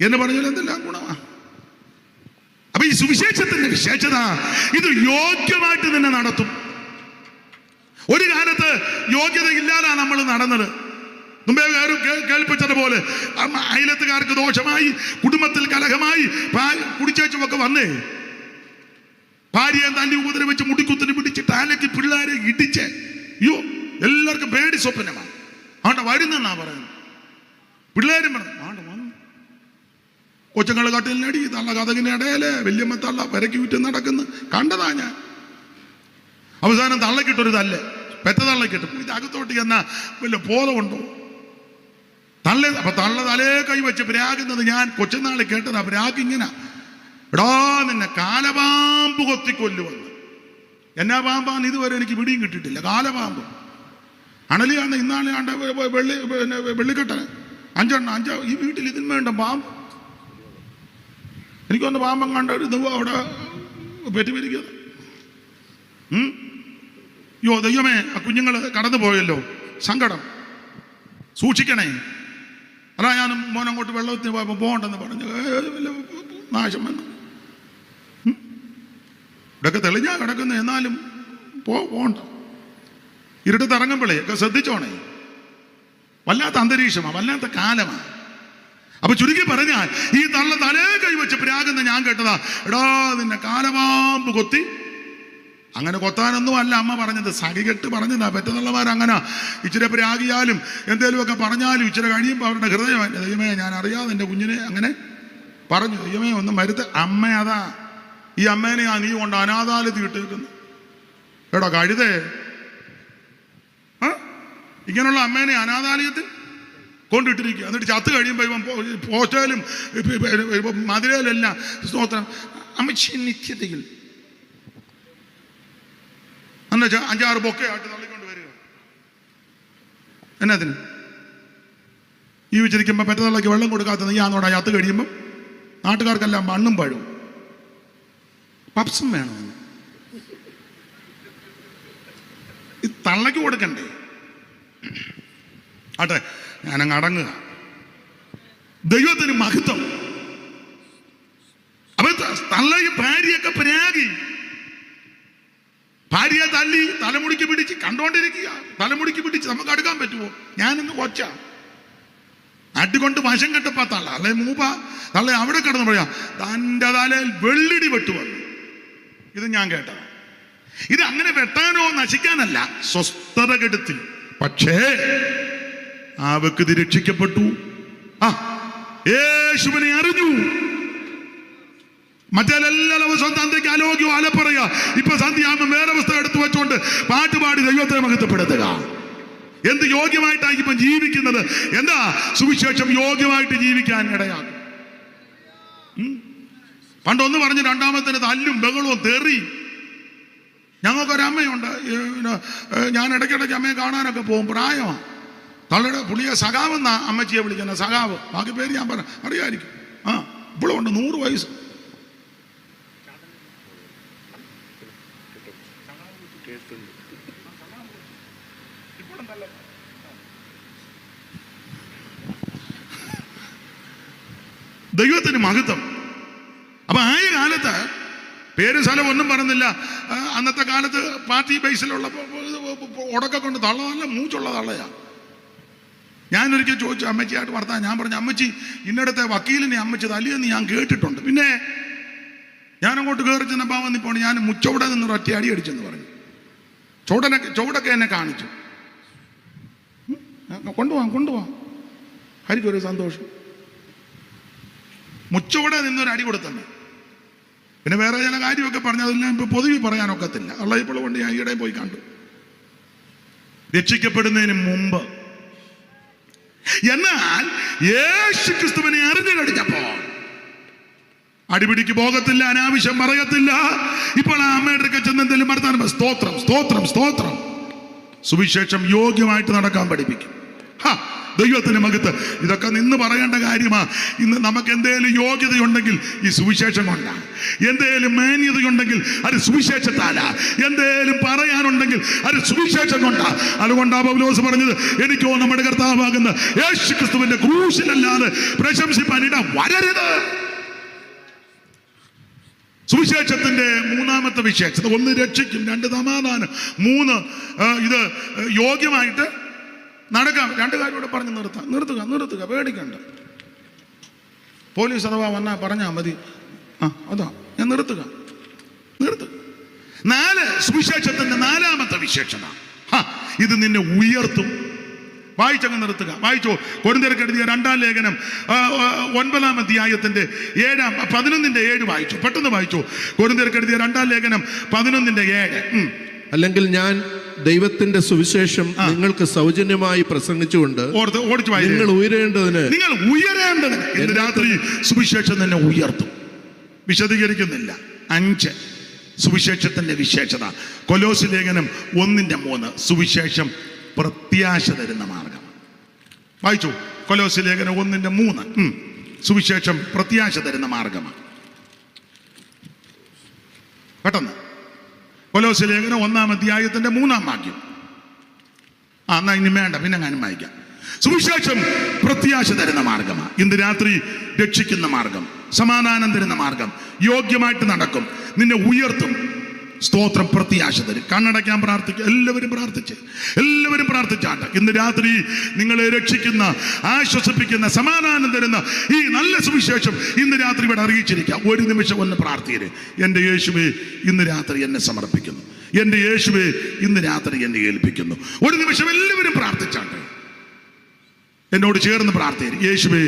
എന്ന് പറഞ്ഞാൽ എന്തെല്ലാം ഗുണമാ. അപ്പൊ ഈ സുവിശേഷത്തിന്റെ വിശേഷത, ഇത് യോഗ്യമായിട്ട് തന്നെ നടത്തും. ഒരു കാലത്ത് യോഗ്യത ഇല്ലാതെ നമ്മൾ നടന്നത്. മുമ്പേ കേൾപ്പിച്ചതുപോലെ അയലത്തുകാർക്ക് ദോഷമായി, കുടുംബത്തിൽ കലഹമായി, കുടിച്ചേച്ചുമൊക്കെ വന്നേ ഭാര്യയെ തല്ലി ഉപദ്രവിച്ച് മുടിക്കുത്തിന് പിടിച്ചിട്ട് ആലയ്ക്ക് പിള്ളേരെ ഇടിച്ച്, അയ്യോ എല്ലാവർക്കും പേടി സ്വപ്നമാണ്. ആണ്ട വരുന്നെന്നാ പറയുന്നത്. പിള്ളേരും പറഞ്ഞു ആണ്ട വന്നു. കൊച്ചുങ്ങൾ കട്ടിലിനടി, തള്ള കഥകിന്റെ ഇടയില് വല്യമ്മ തള്ള പെരക്കി വിറ്റ് നടക്കുന്നു കണ്ടതാ ഞാൻ. അവസാനം തള്ളക്കിട്ടൊരു തല്ല്, പെറ്റ തള്ളക്കിട്ട് ഇത് അകത്തോട്ട് ചെന്ന വല്ല ബോധമുണ്ടോ? അപ്പൊ തള്ള തലേ കൈ വെച്ച് പ്രാകുന്നത് ഞാൻ കൊച്ചുനാളെ കേട്ടതാ. പ്രാഗിങ്ങനെ, എടാ നിന്നെ കാലപാമ്പ് കൊത്തിക്കൊല്ലുവന്ന്. എന്നാ പാമ്പാന്ന് ഇതുവരെ എനിക്ക് പിടിയും കിട്ടിയിട്ടില്ല. കാലപാമ്പ് അണലിയാന്ന് ഇന്നാണ് ആണ്ട വെള്ളിക്കെട്ടന് 5 ഈ വീട്ടിൽ ഇതിന് വേണ്ട പാമ്പ്. എനിക്കൊന്ന് പാമ്പം കണ്ട അവിടെ പെറ്റുപിരിക്കുന്നത്. യോ ദൈവമേ, ആ കുഞ്ഞുങ്ങൾ കടന്നു പോയല്ലോ, സങ്കടം. സൂക്ഷിക്കണേ. അതാ ഞാൻ മോനങ്ങോട്ട് വെള്ളത്തിന് പോയപ്പോൾ പോകണ്ടെന്ന് പറഞ്ഞു, നാശം വന്നു. ഇവിടെയൊക്കെ തെളിഞ്ഞാ കിടക്കുന്നു, എന്നാലും പോകണ്ട. ഇരുട്ടത്ത് ഇറങ്ങുമ്പോഴേ ഒക്കെ ശ്രദ്ധിച്ചോണേ. വല്ലാത്ത അന്തരീക്ഷമാണ്, വല്ലാത്ത കാലമാണ്. അപ്പൊ ചുരുക്കി പറഞ്ഞാൽ ഈ തള്ള തലേ കൈവച്ച് പ്രാകുന്ന ഞാൻ കേട്ടതാ, എടാ നിന്നെ കാലപാമ്പ് കൊത്തി. അങ്ങനെ കൊത്താനൊന്നും അല്ല അമ്മ പറഞ്ഞത്, സഖികെട്ട് പറഞ്ഞതാ. പെറ്റതള്ളമാരങ്ങനെ ഇച്ചിരി പ്രാഗിയാലും എന്തേലുമൊക്കെ പറഞ്ഞാലും ഇച്ചിരി കഴിയുമ്പോൾ അവരുടെ ഹൃദയം, ദൈവമേ ഞാൻ അറിയാതെ എൻ്റെ കുഞ്ഞിനെ അങ്ങനെ പറഞ്ഞു, ദൈവമേ ഒന്നും മരുത്ത്. അമ്മ അതാ, ഈ അമ്മേനെ ആ നീ കൊണ്ട് അനാഥാലയത്തിൽ ഇട്ടേക്കുന്നു. എടാ കഴുതേ, ഇങ്ങനെയുള്ള അമ്മേനെ അനാഥാലയത്തിൽ കൊണ്ടിട്ടിരിക്കുക. എന്നിട്ട് ചത്ത് കഴിയുമ്പോൾ ഇവൻ പോസ്റ്റയിലും മധുരയിലെല്ലാം സ്തോത്രം അമ്മച്ചി നിത്യതയിൽ 5-6 ബൊക്കെ ആയിട്ട് തള്ളിക്കൊണ്ട് വരിക. എന്നതിന് ജീവിച്ചിരിക്കുമ്പോൾ പെറ്റതള്ളക്ക് വെള്ളം കൊടുക്കാത്ത നീയാന്നോട് അകത്ത് കഴിയുമ്പം നാട്ടുകാർക്കെല്ലാം മണ്ണും പഴവും പപ്സും വേണം. ഈ തള്ളക്ക് കൊടുക്കണ്ടേ? ആട്ടെ, ഞാനങ്ങ് അടങ്ങുക. ദൈവത്തിന് മഹത്വം. അപ്പൊ തള്ളയും ഭാര്യയൊക്കെ പ്രാഗി, ഭാര്യയെ തല്ലി തലമുടിക്ക് പിടിച്ച് കണ്ടോണ്ടിരിക്കുക. തലമുടിക്ക് പിടിച്ച് നമുക്ക് അടുക്കാൻ പറ്റുമോ? ഞാനിന്ന് കൊച്ച നാട്ടുകൊണ്ട് വശം കെട്ടപ്പോ തള്ള അല്ലെ മൂപ്പ തള്ള അവിടെ കിടന്ന് പറയാ തൻ്റെ തലയിൽ വെള്ളിടി വെട്ടു വന്നു. ഇത് ഞാൻ കേട്ടത്. ഇത് അങ്ങനെ വെട്ടാനോ നശിക്കാനല്ല, സ്വസ്ഥത കെടുത്തി. പക്ഷേ ആ വ്യക്തി രക്ഷിക്കപ്പെട്ടു. യേശുവിനെ അറിഞ്ഞു. മറ്റേതെല്ലാ ദിവസവും തന്തയ്ക്ക് ആലോക്യം അല പറയുക. ഇപ്പൊ സന്ധ്യയാകുമ്പോൾ വേറെ പുസ്തകം എടുത്തു വെച്ചുകൊണ്ട് പാട്ടുപാടി ദൈവത്തെ മഹത്വപ്പെടുത്തുക. എന്ത് യോഗ്യമായിട്ടാണ് ഇപ്പം ജീവിക്കുന്നത്? എന്താ സുവിശേഷം യോഗ്യമായിട്ട് ജീവിക്കാൻ ഇടയാകും. പണ്ടൊന്ന് പറഞ്ഞ് രണ്ടാമത്തിന് തല്ലും ബഹളവും തെറി. ഞങ്ങൾക്കൊരമ്മയുണ്ട്, ഞാൻ ഇടയ്ക്കിടയ്ക്ക് അമ്മയെ കാണാനൊക്കെ പോകും. പ്രായമാണ്. തള്ളയുടെ പുള്ളിയെ സഖാവെന്നാ അമ്മച്ചിയെ വിളിക്കുന്നത്. സഖാവ്, ബാക്കി പേര് ഞാൻ പറഞ്ഞ അറിയാമായിരിക്കും. ഇപ്പോഴും ഉണ്ട്, 100 വയസ്സ്. ദൈവത്തിന് മഹത്വം. അപ്പൊ ആയ കാലത്ത് പേര് സ്ഥലം ഒന്നും പറഞ്ഞില്ല. അന്നത്തെ കാലത്ത് പാർട്ടി ബേസിലുള്ള ഉടക്കം കൊണ്ട് തള്ള നല്ല മൂച്ചുള്ള തള്ളയാ. ഞാനൊരിക്കൽ ചോദിച്ചു അമ്മച്ചിയായിട്ട് വർത്താൻ. ഞാൻ പറഞ്ഞു, അമ്മച്ചി ഇന്നടത്തെ വക്കീലിനെ അമ്മച്ചി തല്ലിയെന്ന് ഞാൻ കേട്ടിട്ടുണ്ട്. പിന്നെ ഞാനങ്ങോട്ട് കയറി ചെന്നപ്പോൾ വന്നിപ്പോൾ ഞാൻ മുച്ചവിടെ നിന്ന് ഒറ്റ അടി അടിച്ചെന്ന് പറഞ്ഞു. ചുവടൊക്കെ എന്നെ കാണിച്ചു. കൊണ്ടുപോവാം ഹരിക്കൊരു സന്തോഷം. മുച്ചവിടെ നിന്നൊരു അടി കൊടുത്തന്നെ. പിന്നെ വേറെ ചില കാര്യമൊക്കെ പറഞ്ഞു, അതെല്ലാം ഇപ്പൊ പൊതുവെ പറയാനൊക്കത്തില്ല. അള്ള ഇപ്പോൾ കൊണ്ട് ഞാൻ ഈയിടെ പോയി കണ്ടു. രക്ഷിക്കപ്പെടുന്നതിന് മുമ്പ്. എന്നാൽ യേശു ക്രിസ്തുവിനെ അറിഞ്ഞു കഴിഞ്ഞപ്പോൾ അടിപിടിക്ക് പോകത്തില്ല, അനാവശ്യം പറയത്തില്ല. ഇപ്പോൾ ആ അമ്മയുടെ അടുക്ക ചെന്ന് എന്തെങ്കിലും വർത്താനം, സ്തോത്രം സ്തോത്രം സ്തോത്രം. സുവിശേഷം യോഗ്യമായിട്ട് നടക്കാൻ പഠിപ്പിക്കും. ദൈവത്തിന് മകത്ത് ഇതൊക്കെ നിന്ന് പറയേണ്ട കാര്യമാ. ഇന്ന് നമുക്ക് എന്തേലും യോഗ്യതയുണ്ടെങ്കിൽ ഈ സുവിശേഷം കൊണ്ടാണ്. എന്തേലും മാന്യതയുണ്ടെങ്കിൽ അത് സുവിശേഷത്താല. എന്തേലും പറയാനുണ്ടെങ്കിൽ അത് സുവിശേഷം കൊണ്ടാ. അതുകൊണ്ടാ പൗലോസ് പറഞ്ഞത്, എനിക്കോ നമ്മുടെ കർത്താവാകുന്ന യേശു ക്രിസ്തുവിന്റെ ക്രൂശിലല്ലാതെ പ്രശംസിപ്പാൻ ഇട വരരുത്. സുവിശേഷത്തിന്റെ മൂന്നാമത്തെ വിശേഷത, 1 രക്ഷിക്കും, 2 സമാധാനം, 3 ഇത് യോഗ്യമായിട്ട് നടക്കാം. 2 കാര്യം കൂടെ പറഞ്ഞ് നിർത്തുക. പേടിക്കണ്ട. പോലീസ് അഥവാ വന്നാ പറഞ്ഞാൽ മതി. അതാ ഞാൻ നിർത്തുക. 4 സുവിശേഷത്തിന്റെ 4ാമത്തെ വിശേഷത, ഇത് നിന്നെ ഉയർത്തും. വായിച്ചങ്ങ് നിർത്തുക. വായിച്ചോ. കൊരിന്ത്യർക്ക് എഴുതിയ 2-ാം ലേഖനം 9-ാം അധ്യായത്തിന്റെ 11-7 വായിച്ചു. പെട്ടെന്ന് വായിച്ചു. കൊരിന്ത്യർക്ക് എഴുതിയ 2-ാം ലേഖനം 11-7. അല്ലെങ്കിൽ ഞാൻ ദൈവത്തിന്റെ സുവിശേഷം നിങ്ങൾക്ക് സൗജന്യമായി പ്രസംഗിച്ചുകൊണ്ട് നിങ്ങൾ ഉയരേണ്ടതിന് ഇന്ന് രാത്രി സുവിശേഷം തന്നെ ഉയർത്തും. വിശദീകരിക്കുന്നില്ല. 5 സുവിശേഷത്തിന്റെ വിശേഷത. കൊലോസ് ലേഖനം 1-3 സുവിശേഷം പ്രത്യാശ തരുന്ന മാർഗം. വായിച്ചു. കൊലോസ് ലേഖനം 1-3 സുവിശേഷം പ്രത്യാശ തരുന്ന മാർഗമാണ്. പെട്ടെന്ന് കൊലോസ് ലേഖനം 1-ാം അധ്യായത്തിന്റെ 3-ാം വാക്യം. എന്നാ ഇനി വേണ്ട, പിന്നെ ഞാനും വായിക്കാം. സുവിശേഷം പ്രത്യാശ തരുന്ന മാർഗമാണ്. ഇന്ന് രാത്രി രക്ഷിക്കുന്ന മാർഗം, സമാധാനം തരുന്ന മാർഗം, യോഗ്യമായിട്ട് നടക്കും, നിന്നെ ഉയർത്തും. സ്തോത്രം, പ്രത്യാശ തരും. കണ്ണടയ്ക്കാൻ പ്രാർത്ഥിക്കുക. എല്ലാവരും പ്രാർത്ഥിച്ചാട്ടെ. ഇന്ന് രാത്രി നിങ്ങളെ രക്ഷിക്കുന്ന, ആശ്വസിപ്പിക്കുന്ന, സമാധാനം തരുന്ന ഈ നല്ല സുവിശേഷം ഇന്ന് രാത്രി ഇവിടെ അറിയിച്ചിരിക്കാം. ഒരു നിമിഷം ഒന്ന് പ്രാർത്ഥിക്കരുത്. എൻ്റെ യേശുവേ ഇന്ന് രാത്രി എന്നെ സമർപ്പിക്കുന്നു. എൻ്റെ യേശുവേ ഇന്ന് രാത്രി എന്നെ ഏൽപ്പിക്കുന്നു. ഒരു നിമിഷം എല്ലാവരും പ്രാർത്ഥിച്ചാട്ടെ. എന്നോട് ചേർന്ന് പ്രാർത്ഥിക്കരുത്. യേശുവേ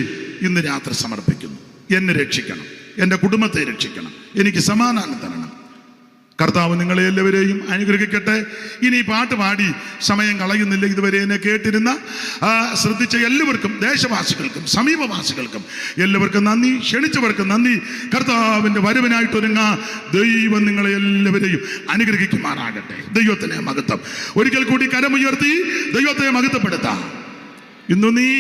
ഇന്ന് രാത്രി സമർപ്പിക്കുന്നു. എന്നെ രക്ഷിക്കണം, എൻ്റെ കുടുംബത്തെ രക്ഷിക്കണം, എനിക്ക് സമാധാനം തരണം. കർത്താവ് നിങ്ങളെ എല്ലാവരെയും അനുഗ്രഹിക്കട്ടെ. ഇനി പാട്ട് പാടി സമയം കളയുന്നില്ല. ഇതുവരെ എന്നെ കേട്ടിരുന്ന ശ്രദ്ധിച്ച എല്ലാവർക്കും, ദേശവാസികൾക്കും സമീപവാസികൾക്കും എല്ലാവർക്കും നന്ദി. ക്ഷണിച്ചവർക്കും നന്ദി. കർത്താവിൻ്റെ വരവിനായിട്ടൊരുങ്ങ. ദൈവം നിങ്ങളെ എല്ലാവരെയും അനുഗ്രഹിക്കുമാറാകട്ടെ. ദൈവത്തിനെ മഹത്വം. ഒരിക്കൽ കൂടി കരമുയർത്തി ദൈവത്തെ മഹത്വപ്പെടുത്താം. ഇന്നു നീ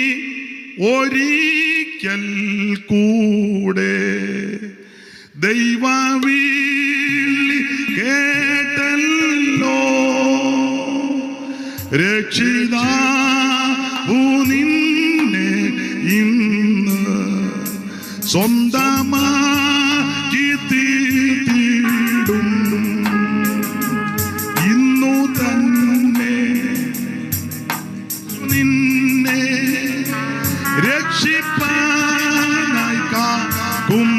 ഒരിക്കൽ കൂടെ ദൈവവിളി കേട്ടല്ലോ, രക്ഷിതാവു നിന്നെ ഇന്ന് സ്വന്തമാക്കി തീർത്തിടും. ഇന്നു തന്നെ നിന്നെ രക്ഷിപ്പാനായി കാക്കും